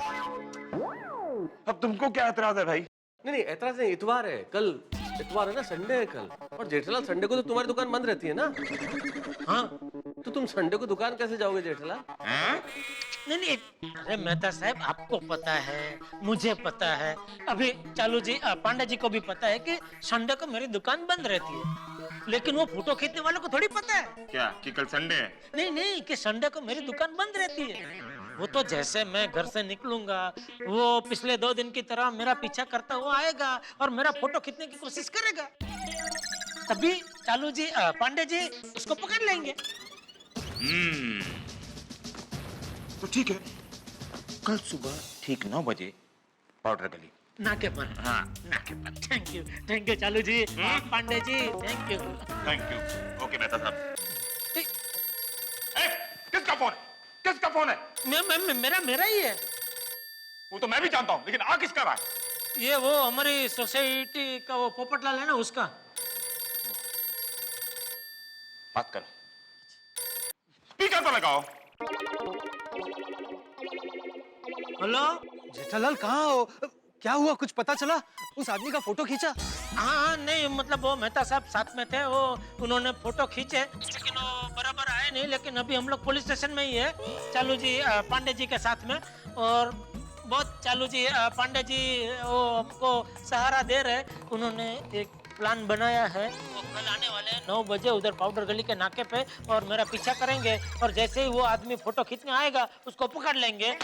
अब तुमको क्या ऐतराज है भाई? नहीं ऐतराज नहीं, इतवार है कल। इतवार है ना, संडे है कल। और जेठालाल संडे को तो तुम्हारी दुकान बंद रहती है ना? हाँ तो तुम संडे को दुकान कैसे जाओगे जेठालाल? नहीं अरे मेहता साहब, आपको पता है, मुझे पता है, अभी चालू जी पांडे जी को भी पता है कि संडे को मेरी दुकान बंद रहती है। लेकिन वो फोटो खींचने वालों को थोड़ी पता है क्या कि कल संडे है? नहीं कि संडे को मेरी दुकान बंद रहती है। वो तो जैसे मैं घर से निकलूंगा वो पिछले 2 दिन की तरह मेरा पीछा करता हुआ आएगा और मेरा फोटो खींचने की कोशिश करेगा। तभी चालू जी पांडे जी उसको पकड़ लेंगे। तो ठीक है, कल सुबह ठीक 9 बजे पाउडर गली नाके पर। हाँ नाके पर। थैंक यू चालू जी, Pandey ji, thank you. Okay Mehta साहब। किसका फोन है? किसका फोन है? मेरा ही है। वो तो मैं भी जानता हूँ, लेकिन आ किसका रहा है? ये वो हमारी सोसाइटी का वो पोपटलाल है ना, उसका। बात करो। स्पीकर पर लगाओ। हेलो जेठालाल कहाँ हो? क्या हुआ, कुछ पता चला? उस आदमी का फोटो खींचा? हाँ नहीं, मतलब वो मेहता साहब साथ में थे, वो उन्होंने फोटो खींचे, लेकिन वो बराबर आए नहीं। लेकिन अभी हम लोग पुलिस स्टेशन में ही है, चालू जी पांडे जी के साथ में। और बहुत चालू जी पांडे जी वो हमको सहारा दे रहे। उन्होंने एक प्लान बनाया है, वो कल आने वाले हैं 9 बजे उधर पाउडर गली के नाके पे, और मेरा पीछा करेंगे। और जैसे ही वो आदमी फोटो खींचने आएगा उसको पकड़ लेंगे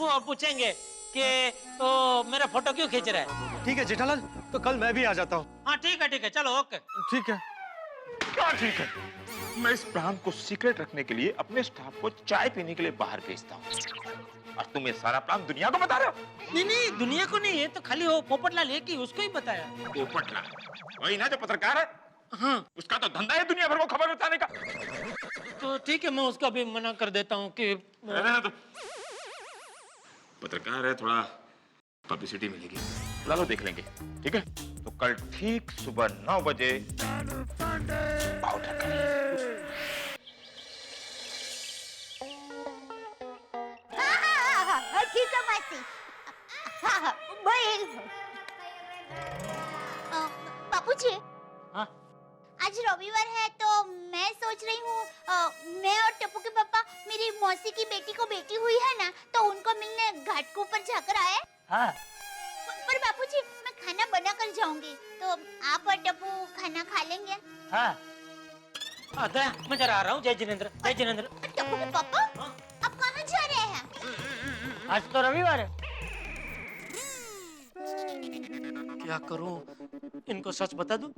और पूछेंगे कि तो मेरा फोटो क्यों खींच रहा है। ठीक है जेठालाल, तो कल मैं भी आ जाता हूँ। हाँ ठीक है, चलो ओके। ठीक है। क्या ठीक है? मैं इस प्लान को सीक्रेट रखने के लिए अपने स्टाफ को चाय पीने के लिए बाहर भेजता हूँ, और तुम ये सारा प्लान दुनिया को बता रहे हो? नहीं, दुनिया को नहीं, ये तो खाली वो पोपटलाल है कि उसको ही बताया। पोपटलाल वही ना जो पत्रकार है? हाँ, उसका तो धंधा है दुनिया भर को खबर बताने का। तो ठीक है, मैं उसका भी मना कर देता हूँ कि तो पत्रकार है, थोड़ा पब्लिसिटी मिलेगी, बुला लो, देख लेंगे। ठीक है, तो कल ठीक सुबह 9 बजे पाउडर गली। ठीक है मासी। हाँ, बापूजी, हाँ? आज रविवार है तो मैं सोच रही हूँ मैं और टप्पू के पापा मेरी मौसी की बेटी को बेटी हुई है ना, तो उनको मिलने घाट के ऊपर जाकर आए। हाँ। पर बापूजी, मैं खाना बना कर जाऊंगी, तो आप और टप्पू खाना खा लेंगे? हाँ। मैं जरा आ रहा हूँ। जय जिनेंद्र। जय जिनेंद्र। टप्पू के पापा, आप कहाँ जा रहे हैं? आज तो रविवार है। क्या करूं? इनको सच बता दूं?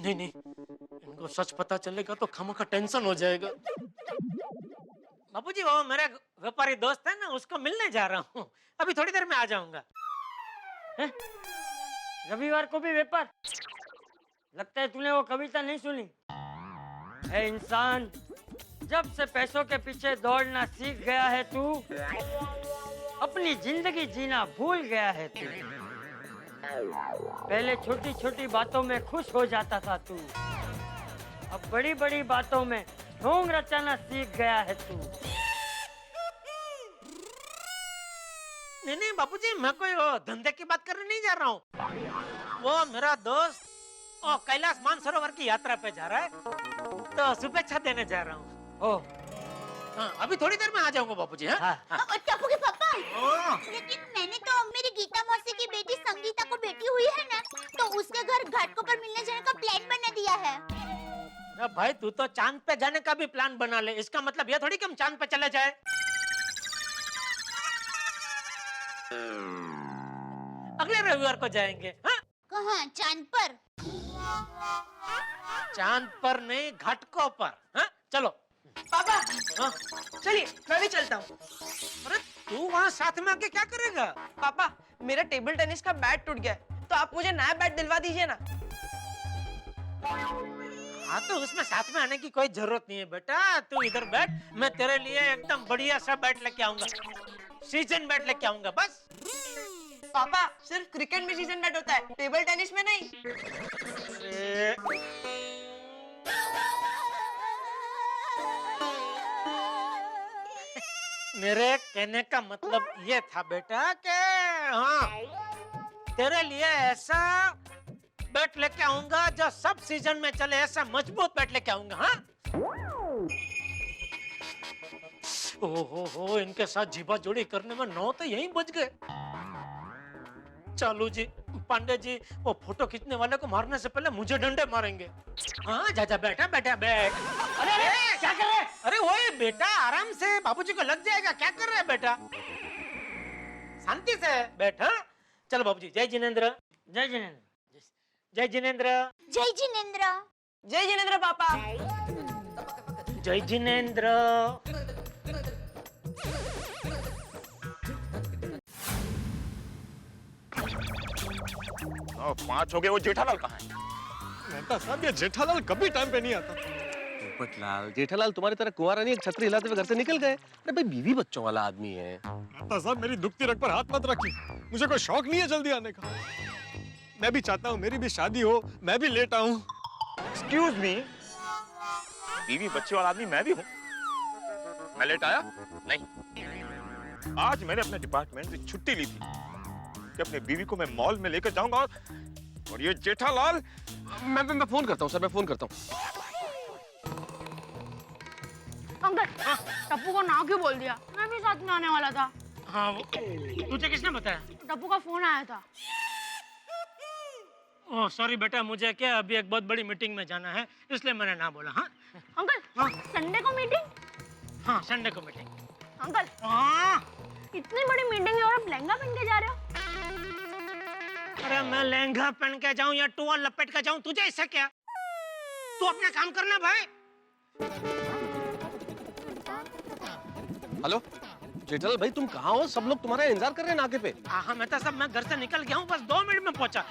नहीं, इनको सच पता चलेगा तो खामखा टेंशन हो जाएगा। बापूजी, वो मेरा व्यापारी दोस्त है ना, उसको मिलने जा रहा हूँ, अभी थोड़ी देर में आ जाऊंगा। रविवार को भी व्यापार? लगता है तूने वो कविता नहीं सुनी है। इंसान, जब से पैसों के पीछे दौड़ना सीख गया है तू, अपनी जिंदगी जीना भूल गया है तू। पहले छोटी छोटी बातों में खुश हो जाता था तू, अब बड़ी बड़ी बातों में ढोंग रचाना सीख गया है तू। नहीं बापूजी, मैं कोई वो धंधे की बात करने नहीं जा रहा हूँ। वो मेरा दोस्त कैलाश मानसरोवर की यात्रा पे जा रहा है, तो शुभेच्छा देने जा रहा हूँ। हाँ, अभी थोड़ी देर में आ जाऊंगा बापूजी। हाँ? टप्पू के पापा, लेकिन मैंने तो मेरी गीता मौसी की बेटी संगीता को बेटी हुई है ना, तो उसके घर घाट को पर मिलने जाने का प्लान बना दिया है। अरे भाई, तू तो चांद पे जाने का भी प्लान बना ले, इसका मतलब ये थोड़ी कि हम चांद पे चले जाए। अगले रविवार को जाएंगे। हाँ? कहाँ? चांद पर? चांद पर नहीं, घाटकों पर। हाँ? चलो पापा। हाँ? चलिए, मैं भी चलता हूँ। अरे तू वहाँ साथ में आके क्या करेगा? पापा, मेरा टेबल टेनिस का बैट टूट गया है, तो आप मुझे नया बैट दिलवा दीजिए ना। हाँ, तो उसमें साथ में आने की कोई जरूरत नहीं है बेटा, तू इधर बैठ, मैं तेरे लिए एकदम बढ़िया सा बैट लेके आऊंगा, सीजन बैट लेके आऊंगा बस। पापा, सिर्फ क्रिकेट में सीजन बैट होता है, टेबल टेनिस में नहीं। मेरे कहने का मतलब ये था बेटा कि हाँ, तेरे लिए ऐसा बैट लेके आऊंगा जो सब सीजन में चले, ऐसा मजबूत बैट लेके आऊंगा। हाँ? ओहो, इनके साथ जीवा जोड़ी करने में 9 तो यहीं बज गए। चालू जी, पांडे जी, वो फोटो खींचने वाले को मारने से पहले मुझे डंडे मारेंगे। हाँ, जा बैठा बैठ। अरे क्या कर रहे? अरे ओए बेटा, आराम से, बाबूजी को लग जाएगा। क्या कर रहे हैं बेटा? शांति से बैठ। हाँ? चलो बाबूजी। जय जिनेंद्र। जय जिनेंद्र। जय जिनेंद्र। जय जिनेंद्र। जय जिनेंद्र पापा। जय जिनेंद्र। 5 हो गए, वो जेठालाल कहाँ है? मेहता साहब, ये जेठालाल कभी टाइम पे नहीं आता। पोपटलाल, जेठालाल तुम्हारी तरह कुंवारा नहीं, एक छतरी हिलाते हुए घर से निकल गए। अरे भाई, बीवी बच्चों वाला आदमी है। मेहता साहब, मेरी दुखती रग पर हाथ मत रखिए, मुझे कोई शौक नहीं है जल्दी आने का। मैं भी चाहता हूँ मेरी भी शादी हो, मैं भी लेट आऊं। एक्सक्यूज मी, बीवी बच्चे वाला आदमी मैं भी हूँ। मैं लेट आया नहीं। आज मैंने अपने डिपार्टमेंट से छुट्टी ली थी कि अपनी बीवी को मैं मॉल में लेकर जाऊंगा और ये जेठालाल। मैं फोन करता हूँ सर, मैं फोन करता हूँ। अंकल, टप्पू को ना क्यों बोल दिया? मैं भी साथ में आने वाला था। हाँ, तुझे किसने बताया? टप्पू का फोन आया था। ओह सॉरी बेटा, मुझे क्या अभी एक बहुत बड़ी मीटिंग में जाना है, इसलिए मैंने ना बोला। हाँ अंकल, संडे को मीटिंग? हाँ, संडे को मीटिंग। अंकल, इतनी बड़ी मीटिंग है और आप लहंगा पहन के जा रहे हो? अरे मैं लहंगा पहन के जाऊं या टोवल लपेट के जाऊं, तुझे इससे क्या? तू अपना काम करना भाई। हेलो जेठालाल भाई, तुम कहाँ हो? सब लोग तुम्हारा इंतजार कर रहे हैं नाके पे। हाँ मैं तो सब मैं घर से निकल गया हूँ, बस 2 मिनट में पहुंचा।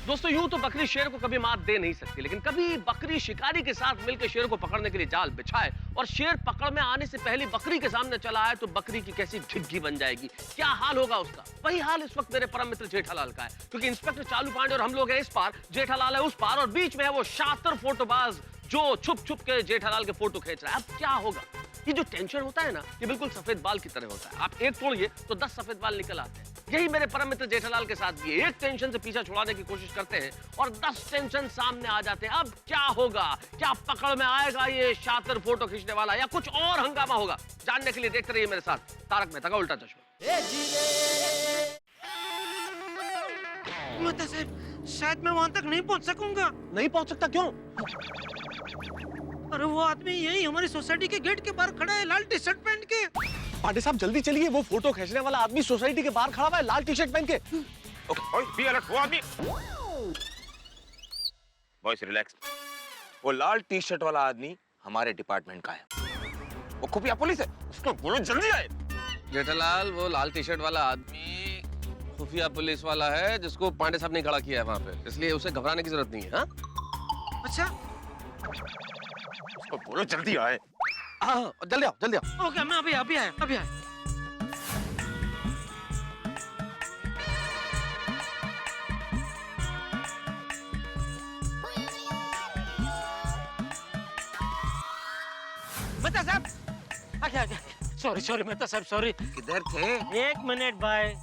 दोस्तों, यूं तो बकरी शेर को कभी मात दे नहीं सकती, लेकिन कभी बकरी शिकारी के साथ मिलकर शेर को पकड़ने के लिए जाल बिछाए और शेर पकड़ में आने से पहले बकरी के सामने चला आए तो बकरी की कैसी झिग्गी बन जाएगी, क्या हाल होगा उसका। वही हाल इस वक्त मेरे परम मित्र जेठालाल का है, क्योंकि इंस्पेक्टर चालू पांडे और हम लोग हैं इस पार, जेठालाल है उस पार, और बीच में है वो शातिर फोटोबाज जो छुप छुप के जेठालाल के फोटो खींच रहा है। अब क्या होगा? ये जो टेंशन होता है ना, ये बिल्कुल सफेद बाल की तरह होता है। आप एक तोड़िए तो 10 सफेद बाल निकल आते हैं। यही मेरे परम मित्र जेठालाल के साथ भी है। एक टेंशन से पीछा छुड़ाने की कोशिश करते हैं और 10 टेंशन सामने आ जाते हैं। अब क्या होगा? क्या पकड़ में आएगा ये शातिर फोटो खींचने वाला, या कुछ और हंगामा होगा? जानने के लिए देखते रहिए मेरे साथ तारक मेहता का उल्टा चश्मा। मेहता साहब, शायद मैं वहां तक नहीं पहुंच सकूंगा। नहीं पहुंच सकता? क्यों? अरे वो आदमी यही हमारी सोसाइटी के गेट के बाहर खड़ा है, लाल टी शर्ट पहन के। पांडे साहब जल्दी चलिए, वो फोटो खींचने वाला आदमी सोसाइटी के बाहर खड़ा हुआ है लाल टी शर्ट पहन के। ओके, बी अलर्ट, वो आदमी। Boys relax. वो लाल टी शर्ट वाला आदमी हमारे डिपार्टमेंट का है, वो खुफिया पुलिस है, उसको बोलो जल्दी आए। जेठालाल, वो लाल टी शर्ट वाला आदमी खुफिया पुलिस वाला है जिसको पांडे साहब ने खड़ा किया है वहां पे, इसलिए उसे घबराने की जरूरत नहीं है। हाँ? अच्छा, उसको बोलो जल्दी आए। हाँ, जल्दी आओ, जल्दी आओ। ओके, मैं अभी आया। मेहता साहब, आ गया। सॉरी मेहता साहब, सॉरी। किधर थे? 1 मिनट भाई।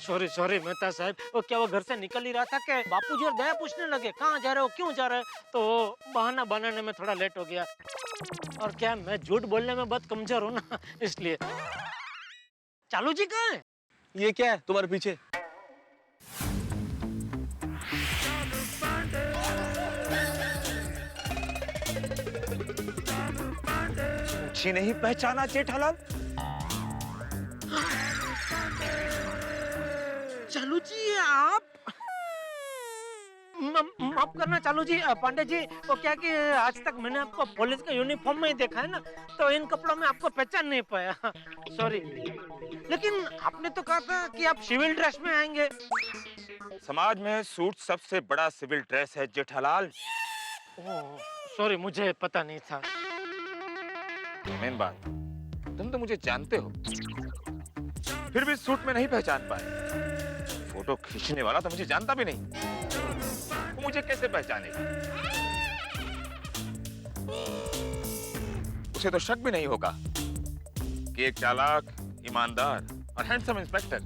सॉरी मेहता साहब, वो क्या वो घर से निकल ही रहा था कि बापूजी और दया पूछने लगे कहाँ जा रहे हो, क्यों जा रहे हो, तो बहाना बनाने में थोड़ा लेट हो गया। और क्या मैं झूठ बोलने में बहुत कमजोर हूँ ना, इसलिए। चालू जी कहाँ है? ये क्या है तुम्हारे पीछे? मुझे नहीं पहचाना जेठालाल? चालू जी आप? माफ करना चालू जी, पांडे जी, वो क्या कि आज तक मैंने आपको पुलिस के यूनिफॉर्म में ही देखा है ना, तो इन कपड़ों में आपको पहचान नहीं पाया। सॉरी, लेकिन आपने तो कहा था कि आप सिविल ड्रेस में आएंगे। समाज में सूट सबसे बड़ा सिविल ड्रेस है जेठालाल। ओह सॉरी, मुझे पता नहीं था। मेन बात, तुम तो मुझे जानते हो, फिर भी सूट में नहीं पहचान पाए। फोटो खींचने वाला तो मुझे जानता भी नहीं, वो मुझे कैसे पहचानेगा? उसे तो शक भी नहीं होगा कि एक चालाक, ईमानदार और हैंडसम इंस्पेक्टर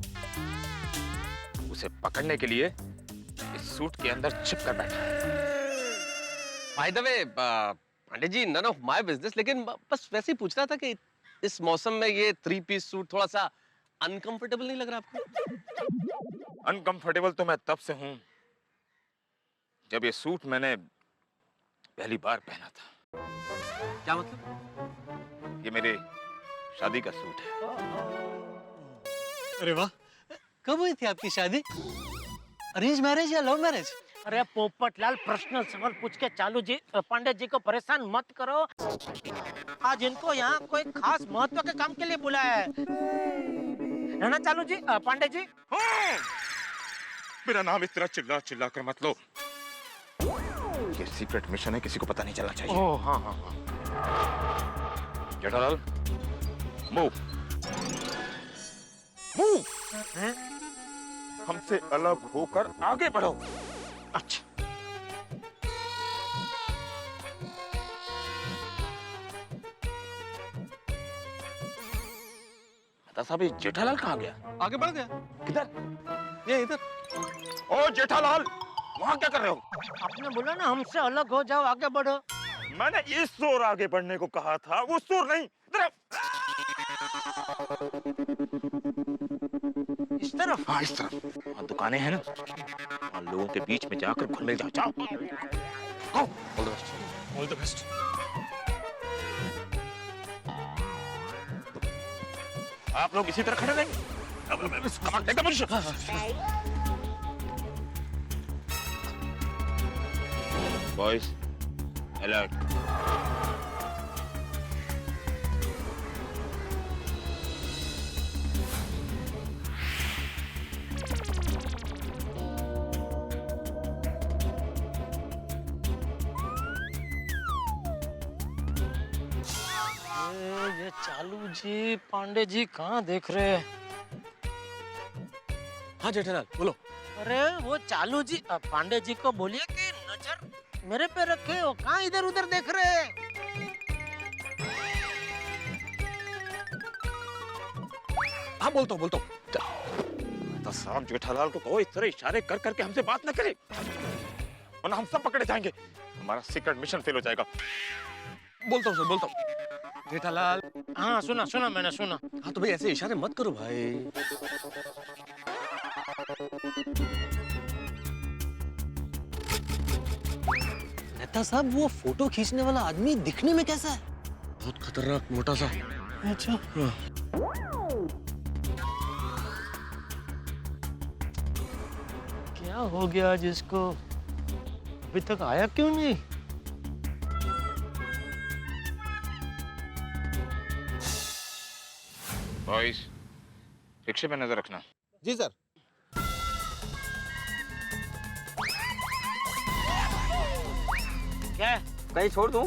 उसे पकड़ने के लिए इस सूट के अंदर छिप कर बैठा है। By the way, Pandey ji, none of my business, लेकिन बस वैसे ही पूछ रहा था कि इस मौसम में ये 3 पीस सूट थोड़ा सा अनकंफर्टेबल नहीं लग रहा आपको? अनकंफर्टेबल तो मैं तब से हूं जब ये सूट मैंने पहली बार पहना था। क्या मतलब? ये मेरे शादी का सूट है। अरे वाह, कब हुई थी आपकी शादी? अरेंज मैरिज या लव मैरिज? अरे पोपटलाल, पर्सनल सवाल पूछ के चालू जी, पांडे जी को परेशान मत करो। आज इनको यहाँ कोई खास महत्व के काम के लिए बुलाया है ना चालू जी, पांडे जी? मेरा नाम इतना चिल्ला चिल्ला कर मत लो, ये सीक्रेट मिशन है, किसी को पता नहीं चलना चाहिए। ओह हाँ हाँ हाँ। जेठालाल, मूव मूव, हमसे अलग होकर आगे बढ़ो। अच्छा साहब ये जेठालाल कहाँ गया? आगे बढ़ गया। किधर? ये इधर। ओ जेठालाल, वहाँ क्या कर रहे हो? आपने बोला ना हमसे अलग हो जाओ, आगे बढ़ो। मैंने इस ओर आगे बढ़ने को कहा था, उस ओर नहीं। इधर इस तरफ? हाँ इस तरफ। वहाँ दुकानें हैं ना, वहाँ लोगों के बीच में जाकर घुल मिल जाओ। जाओ। आओ। All the best. All the best. आप लोग इसी तरह खड़े रहेंगे। Come on take the position. Boys alert. ये चालू जी पांडे जी कहाँ देख रहे हैं? हाँ जेठालाल बोलो। अरे वो चालू जी पांडे जी को बोलिए कि नजर मेरे पे रखे हो, कहाँ इधर उधर देख रहे हैं? हाँ बोलता हूँ। तो साहब जेठालाल को कहो इस तरह इशारे कर करके हमसे बात न करे, वरना हम सब पकड़े जाएंगे, हमारा सीक्रेट मिशन फेल हो जाएगा। बोलता हूँ सर, बोलता हूँ। जेठालाल। हाँ सुना मैंने सुना। हाँ तो भाई ऐसे इशारे मत करो भाई। नेता साहब वो फोटो खींचने वाला आदमी दिखने में कैसा है? बहुत खतरनाक मोटा सा। अच्छा। क्या हो गया आज इसको, अभी तक आया क्यों नहीं? बॉयज रिक्शे पे नजर रखना। जी सर। क्या है? कहीं छोड़ दूं?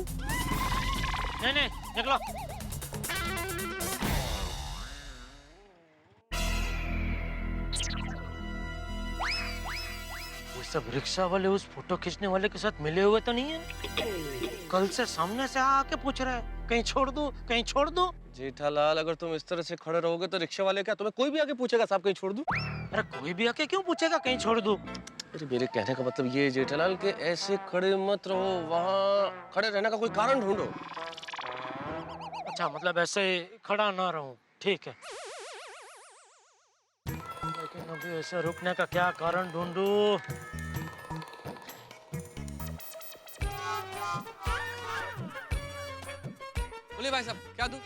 नहीं निकलो। वो सब रिक्शा वाले उस फोटो खींचने वाले के साथ मिले हुए तो नहीं है? कल से सामने से आके पूछ रहा है कहीं छोड़ दूं। जेठालाल अगर तुम इस तरह से खड़े रहोगे तो रिक्शा वाले क्या तुम्हें कोई भी आके पूछेगा साहब कहीं छोड़ दूं? अरे कोई भी आके क्यों पूछेगा कहीं छोड़ दूं? अरे मेरे कहने का मतलब ये जेठालाल के ऐसे खड़े मत रहो, वहाँ खड़े रहने का कोई कारण ढूंढो। अच्छा मतलब ऐसे खड़ा ना रहूं, ठीक है। लेकिन अभी ऐसे रुकने का क्या कारण ढूंढूं? बोलिए भाई साहब क्या दूं?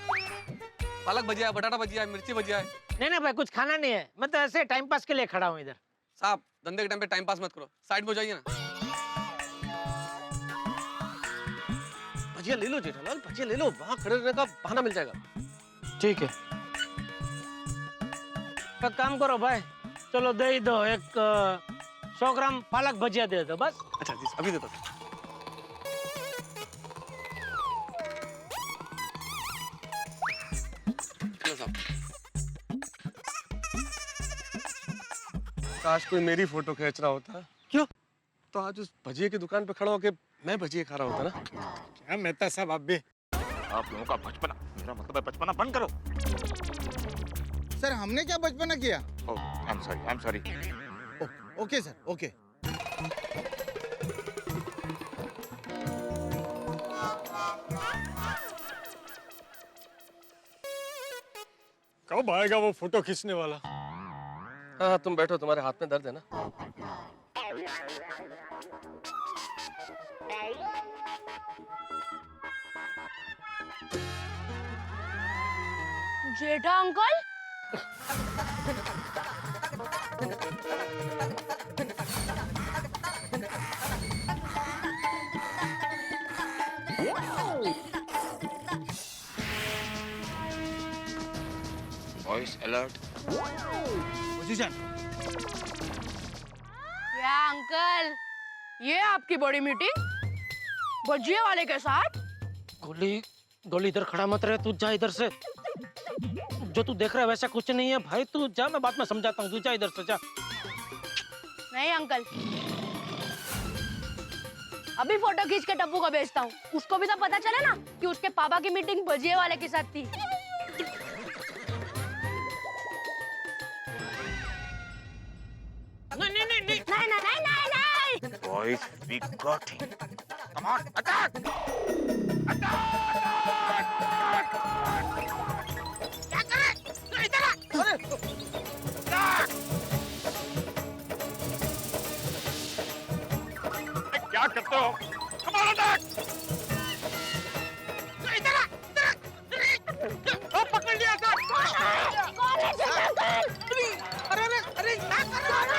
पालक भजिया, बटाटा भजिया, मिर्ची भजिया। नहीं भाई कुछ खाना नहीं है, मैं तो ऐसे टाइम पास के लिए खड़ा हूँ इधर। साहब धंधे के टाइम पे टाइम पास मत करो, साइड में हो जाइए ना। भजिया ले लो जेठालाल, भजिया ले लो, वहाँ खड़े रहने का बहाना मिल जाएगा। ठीक है, एक काम करो भाई, चलो दे ही दो, एक 100 ग्राम पालक भजिया दे दो बस। अच्छा जी अभी दे दो। काश कोई मेरी फोटो खींच रहा होता। क्यों? तो आज उस भजिए की दुकान पे खड़ा होके मैं भजिए खा रहा होता ना। क्या मेहता साहब आप भी? आप लोगों का बचपना, मेरा मतलब है बचपना बंद करो। सर हमने क्या बचपना किया? I am sorry. Okay sir okay. कब आएगा वो फोटो खींचने वाला? हाँ तुम बैठो, तुम्हारे हाथ में दर्द है ना। जेठा अंकल बॉयज अलर्ट। पोजीशन। क्या अंकल, ये आपकी बड़ी मीटिंग भजिए वाले के साथ? गोली इधर खड़ा मत रहे, तू जा इधर से। जो तू देख रहा है वैसा कुछ नहीं है भाई, तू जा, मैं बाद में समझाता हूँ, तू जा इधर से जा। नहीं अंकल, अभी फोटो खींच के टप्पू को भेजता हूँ। उसको भी तो पता चले ना कि उसके पापा की मीटिंग भजिए वाले के साथ थी। नहीं। Boys, we got him. Come on, attack! क्या कर रहे? इधर आ! क्या करते हो? Come on, attack! इधर आ! पकड़ लिया सर! अरे क्या कर रहे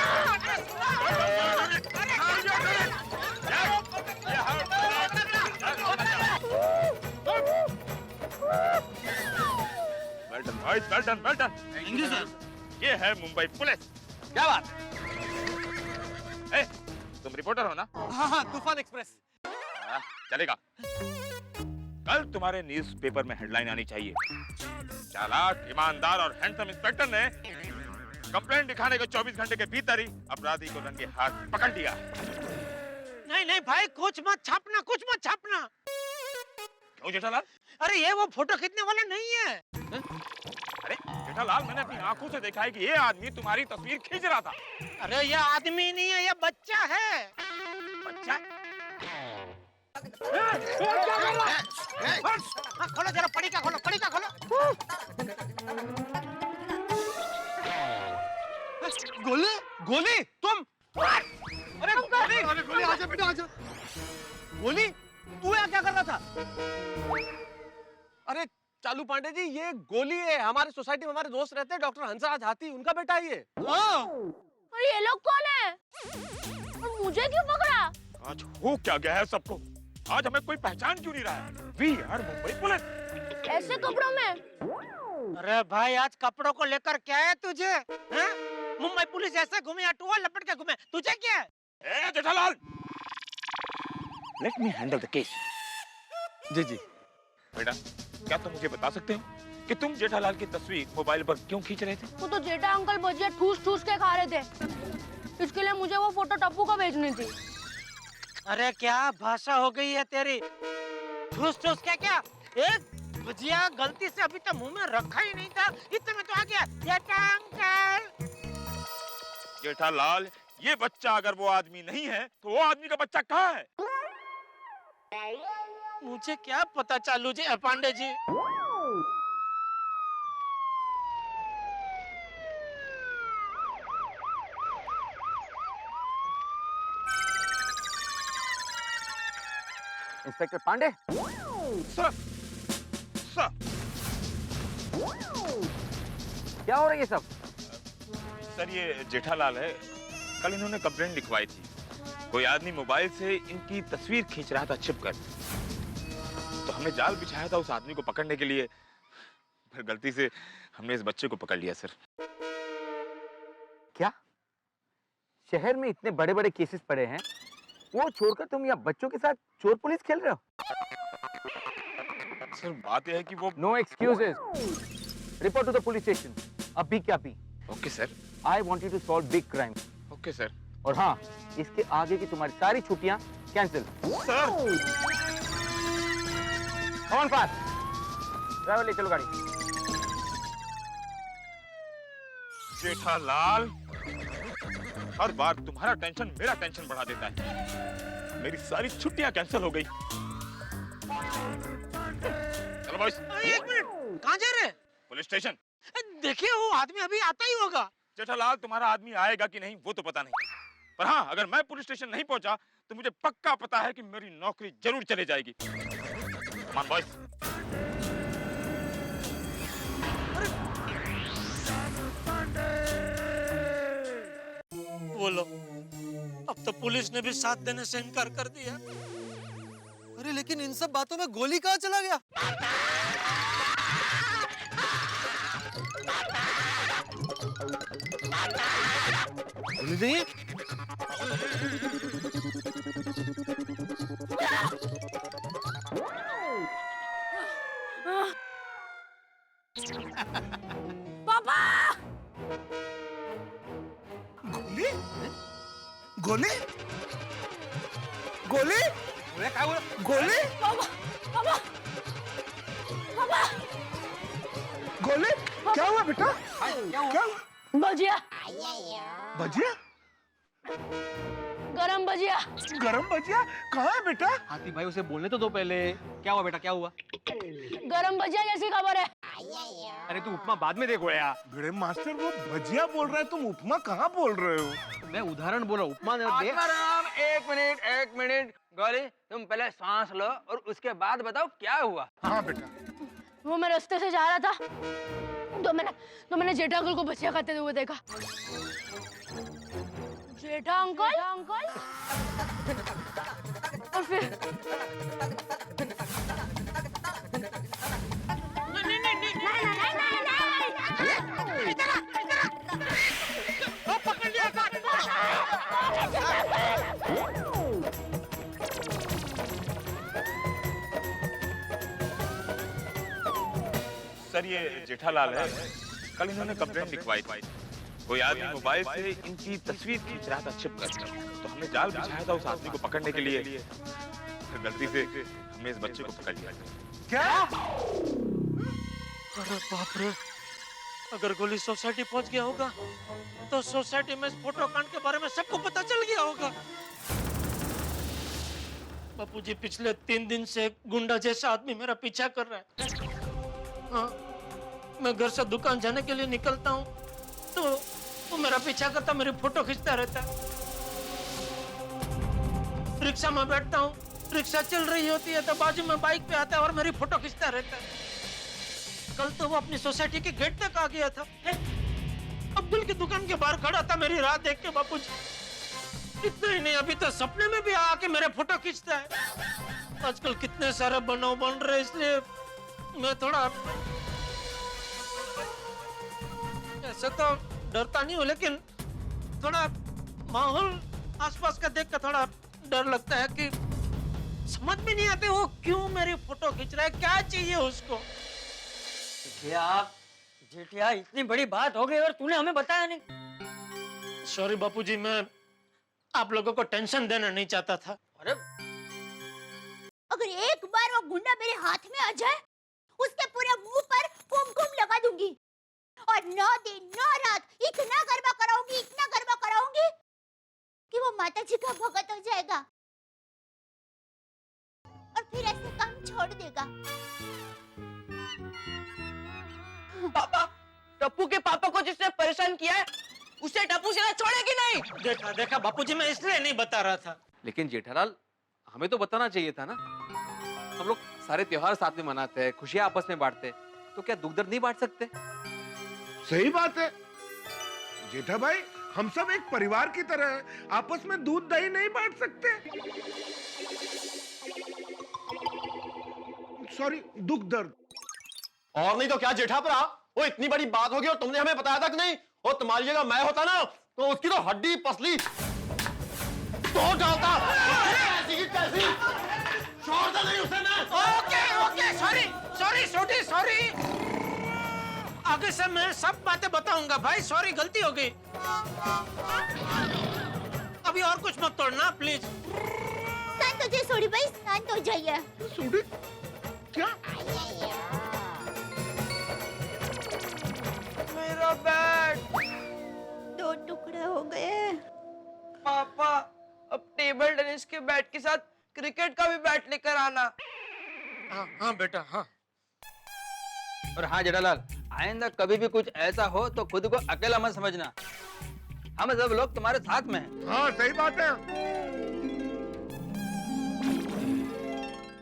Well done. Thank you, sir. ये है मुंबई पुलिस। क्या बात है? तुम रिपोर्टर हो ना? हाँ, तूफान एक्सप्रेस। चलेगा। कल तुम्हारे न्यूज़पेपर में हेडलाइन आनी चाहिए। चालाक, ईमानदार और हैंडसम इंस्पेक्टर ने कंप्लेंट दिखाने के 24 घंटे के भीतर ही अपराधी को रंगे हाथ पकड़ लिया। नहीं भाई, कुछ मत छापना। क्यों जेठालाल? अरे ये वो फोटो खींचने वाला नहीं है। अरे जेठालाल, मैंने अपनी आंखों से देखा है कि ये आदमी तुम्हारी तस्वीर खींच रहा था। अरे ये आदमी नहीं है, ये बच्चा है। बच्चा? खोलो जरा, पड़ी का खोलो। गोली तुम? अरे गोली आजा बेटा आजा। गोली तू यहाँ क्या कर रहा था? अरे चालू पांडे जी, ये गोली है। हमारे सोसाइटी में हमारे दोस्त रहते हैं, डॉक्टर हंसराज हाथी, उनका बेटा है ये। और ये लोग कौन है? और मुझे क्यों पकड़ा? आज हो क्या गया है सबको? आज हमें कोई पहचान क्यों नहीं रहा है? We are Mumbai police. ऐसे कपड़ों में? अरे भाई, आज कपड़ों को लेकर क्या है तुझे? मुंबई पुलिस ऐसे घूमे या टुआ लपट के घूमे, तुझे क्या है? ए Jethalal, let me handle the case. जी बेटा, क्या तुम मुझे बता सकते हो कि तुम जेठालाल की तस्वीर मोबाइल पर क्यों खींच रहे थे? वो तो जेठा अंकल भजिया ठूस के खा रहे थे, इसके लिए मुझे वो फोटो टप्पू को भेजनी थी। अरे क्या भाषा हो गई है तेरी? ठूस के क्या? एक भजिया गलती से अभी तक मुंह में रखा ही नहीं था, इतने में तो आ गया जेठा अंकल। जेठालाल, ये बच्चा अगर वो आदमी नहीं है तो वो आदमी का बच्चा कहाँ है? मुझे क्या पता चालू जी, पांडे जी। इंस्पेक्टर पांडे? सर, क्या हो रहा है ये सब? सर, ये जेठालाल है। कल इन्होंने कंप्लेंट लिखवाई थी। कोई आदमी मोबाइल से इनकी तस्वीर खींच रहा था छिपकर, तो हमने जाल बिछाया था उस आदमी को पकड़ने के लिए, पर गलती से हमने इस बच्चे को पकड़ लिया सर। क्या शहर में इतने बड़े बड़े केसेस पड़े हैं, वो छोड़कर तुम यहाँ बच्चों के साथ चोर पुलिस खेल रहे हो? सर, बात यह है कि वो... no excuses, report to the police station अभी क्या अभी। Okay sir. I want you to solve big crime. Okay sir. और हाँ, इसके आगे की तुम्हारी सारी छुट्टियां कैंसिल। सर, कौन फास्ट? ड्राइवर ले चलो गाड़ी। जेठालाल, हर बार तुम्हारा टेंशन मेरा टेंशन बढ़ा देता है। मेरी सारी छुट्टियां कैंसिल हो गई। चलो बॉयज। एक मिनट, कहाँ जा रहे हैं? Police station. देखिए, वो आदमी अभी आता ही होगा। जेठालाल, तुम्हारा आदमी आएगा कि नहीं वो तो पता नहीं, पर हाँ, अगर मैं पुलिस स्टेशन नहीं पहुंचा तो मुझे पक्का पता है कि मेरी नौकरी जरूर चली जाएगी। Come on boys. बोलो, अब तो पुलिस ने भी साथ देने से इनकार कर दिया। अरे लेकिन इन सब बातों में गोली कहाँ चला गया? गोली नहीं है? पापा! गोली? गोली? गोली? गोले पापा पापा गोले क्या हुआ बेटा? क्या हुआ? भजिया भजिया? गरम भजिया। गरम भजिया कहाँ है बेटा? हाथी भाई उसे बोलने तो दो पहले। क्या हुआ बेटा, क्या हुआ? गरम भजिया जैसी खबर है। अरे तू उपमा बाद में देखो यार। भिड़े मास्टर वो भजिया बोल रहा है, तुम उपमा कहाँ बोल रहे हो? मैं उदाहरण बोल रहा हूँ, उपमा ने दे। आत्माराम, एक मिनट गौरी, तुम पहले सांस लो और उसके बाद बताओ क्या हुआ। हाँ बेटा। वो मैं रास्ते से जा रहा था तो मैंने जेठा अंकल को भजिया खाते हुए देखा। जेठा अंकल और फिर सर ये जेठालाल है। कल इन्होंने कंप्लेंट लिखवाई थी। कोई आदमी मोबाइल से इनकी तस्वीर खींच रहा था छिप कर, तो हमने जाल बिछाया था उस आदमी को पकड़ने के लिए। गलती से हमने इस बच्चे को पकड़ लिया। क्या? अरे बाप रे, अगर गोली सोसाइटी पहुंच गया होगा तो सोसाइटी में इस फोटो कांड के बारे में सबको पता चल गया होगा। बापूजी पिछले 3 दिन से गुंडा जैसा आदमी मेरा पीछा कर रहा है। हाँ, मैं घर से दुकान जाने के लिए निकलता हूँ तो वो मेरा पीछा करता, मेरी फोटो खींचता रहता है। रिक्शा में बैठता हूँ, रिक्शा चल रही होती है तो बाजू में बाइक पे आता है और मेरी फोटो खींचता रहता है। कल तो वो अपनी सोसाइटी के गेट तक आ गया था। अब्दुल की दुकान के बाहर खड़ा था मेरी राह देख के बापूजी। इतना ही नहीं, अभी तो सपने में भी आके मेरे फोटो खींचता है। आजकल कितने सारे बनाव बन रहे, इसलिए मैं थोड़ा ऐसे तो डरता नहीं हूँ, लेकिन थोड़ा माहौल आसपास का देख कर थोड़ा डर लगता है कि समझ में नहीं आते वो क्यों मेरी फोटो खींच रहा है, क्या चाहिए उसको। जेठिया इतनी बड़ी बात हो गई और तूने हमें बताया नहीं। सॉरी बापूजी, मैं आप लोगों को टेंशन देना नहीं चाहता था। अरे अगर एक बार वो गुंडा मेरे हाथ में आ जाए, उसके पूरे मुंह पर कुमकुम लगा दूंगी और 9 दिन 9 रात इतना गरबा कराऊंगी कि वो माता जी का भगत हो जाएगा और फिर ऐसे काम छोड़ देगा। पापा, टप्पू के पापा को जिसने परेशान किया है उसे टप्पू से छोड़ेगी नहीं। देखा बापूजी, मैं इसलिए नहीं बता रहा था। लेकिन जेठालाल, हमें तो बताना चाहिए था ना। हम लोग सारे त्योहार साथ में मनाते हैं, खुशियां आपस में बांटते हैं, तो क्या दुख दर्द नहीं बांट सकते? सही बात है जेठा भाई, हम सब एक परिवार की तरह हैं, आपस में दूध दही नहीं बांट सकते? सॉरी, दुख दर्द। और नहीं तो क्या जेठा भरा, वो इतनी बड़ी बात होगी और तुमने हमें बताया था कि नहीं? और तुम्हारी जगह मैं होता ना तो उसकी तो हड्डी पसली तोड़ डालता। ऐसी की तैसी छोड़ता नहीं उसे मैं। Okay, sorry. आगे से मैं सब बातें बताऊंगा भाई। सॉरी, गलती हो गई। अभी और कुछ मत तोड़ना प्लीज। शांत हो जाइए सोडी भाई, शांत हो जाइए। सोडी क्या? मेरा बैट 2 टुकड़े हो गए। पापा, अब टेबल टेनिस के बैट के साथ क्रिकेट का भी बैट लेकर आना। हाँ बेटा, हाँ। और हाँ जेठालाल, आइंदा कभी भी कुछ ऐसा हो तो खुद को अकेला मत समझना, हम सब लोग तुम्हारे साथ में हैं। हाँ सही बात है।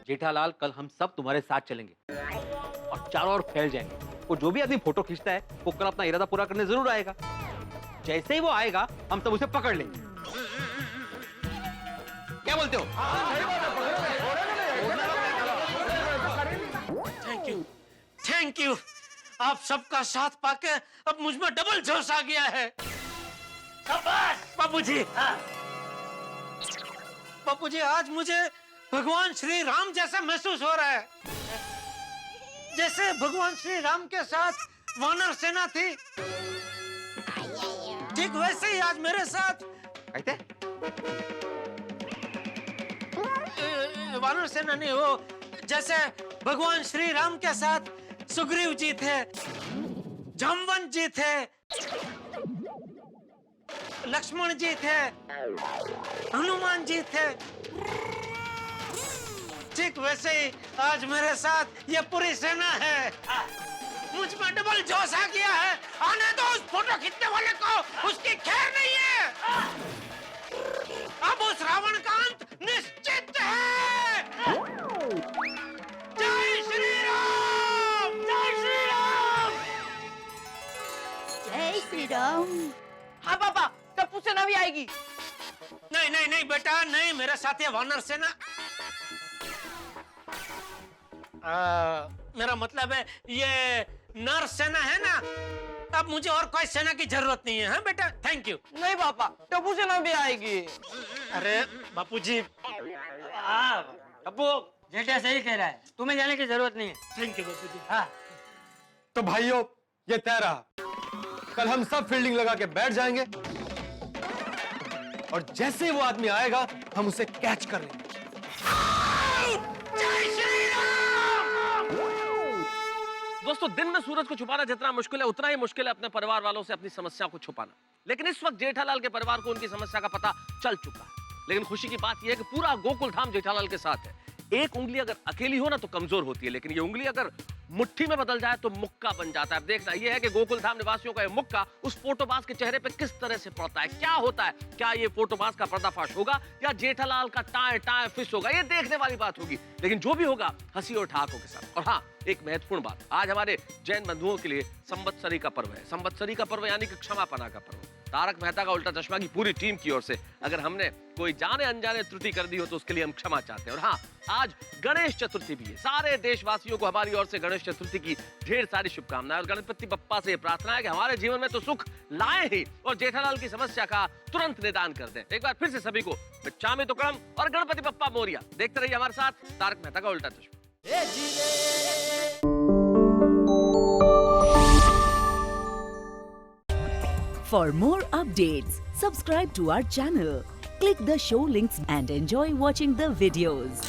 जेठालाल, कल हम सब तुम्हारे साथ चलेंगे और चारों ओर फैल जाएंगे। और जो भी आदमी फोटो खींचता है वो कल अपना इरादा पूरा करने जरूर आएगा। जैसे ही वो आएगा हम सब उसे पकड़ लेंगे। क्या बोलते हो? Thank you. आप सबका साथ पाके अब मुझ में डबल जोश आ गया है। शाबाश बापूजी। बापूजी, आज मुझे भगवान श्री राम जैसा महसूस हो रहा है। जैसे भगवान श्री राम के साथ वानर सेना थी, ठीक वैसे ही आज मेरे साथ वानर सेना नहीं हो, जैसे भगवान श्री राम के साथ सुग्रीव जी थे, जामवंत जी थे, लक्ष्मण जी थे, हनुमान जी थे, ठीक वैसे ही आज मेरे साथ ये पूरी सेना है। मुझ में डबल जोश आ गया है। आने दो उस फोटो खींचने वाले को, उसकी खैर नहीं है। अब उस रावण का अंत निश्चित है। जय श्री राम, जय श्री राम, जय श्री राम। हाँ पापा, टप्पू सेना भी आएगी। नहीं नहीं नहीं बेटा, नहीं, मेरे साथ ये वानर सेना। मेरा मतलब है ये नर सेना है ना, अब मुझे और कोई सेना की जरूरत नहीं है। हाँ बेटा, थैंक यू। नहीं पापा, टप्पू सेना भी आएगी। अरे बापूजी, टप्पू जेठा सही कह रहा है, तुम्हें जाने की जरूरत नहीं है। थैंक यू बापूजी। हाँ तो भाइयों, ये तय रहा, कल हम सब फील्डिंग लगा के बैठ जाएंगे और जैसे ही वो आदमी आएगा हम उसे कैच कर लेंगे। दोस्तों, दिन में सूरज को छुपाना जितना मुश्किल है, उतना ही मुश्किल है अपने परिवार वालों से अपनी समस्या को छुपाना। लेकिन इस वक्त जेठालाल के परिवार को उनकी समस्या का पता चल चुका है। लेकिन खुशी की बात यह है कि पूरा गोकुल धाम जेठालाल के साथ है। एक उंगली अगर अकेली हो ना तो कमजोर होती है, लेकिन ये उंगली अगर मुट्ठी में बदल जाए तो मुक्का बन जाता है। अब देखना यह है कि गोकुल धाम निवासियों का ये मुक्का उस फोटोबाज के चेहरे पे किस तरह से पड़ता है, क्या होता है। क्या ये फोटोबाज का पर्दाफाश होगा या जेठालाल का टाए टाए फिश होगा, ये देखने वाली बात होगी। लेकिन जो भी होगा, हंसी और ठहाकों के साथ। और हाँ, एक महत्वपूर्ण बात, आज हमारे जैन बंधुओं के लिए संवत्सरी का पर्व है। संवत्सरी का पर्व यानी कि क्षमापना का पर्व। तारक मेहता का उल्टा चश्मा की पूरी टीम की ओर से अगर हमने कोई जाने अनजाने त्रुटि कर दी हो तो उसके लिए हम क्षमा चाहते हैं। और हाँ, आज गणेश चतुर्थी भी है। सारे देशवासियों को हमारी ओर से गणेश चतुर्थी की ढेर सारी शुभकामनाएं। और गणपति बप्पा से प्रार्थना है कि हमारे जीवन में तो सुख लाए ही और जेठालाल की समस्या का तुरंत निदान कर दें। एक बार फिर से सभी को बिच्छामी तुकड़म और गणपति बप्पा मोरिया। देखते रहिए हमारे साथ तारक मेहता का उल्टा चश्मा। For more updates, subscribe to our channel, click the show links and enjoy watching the videos.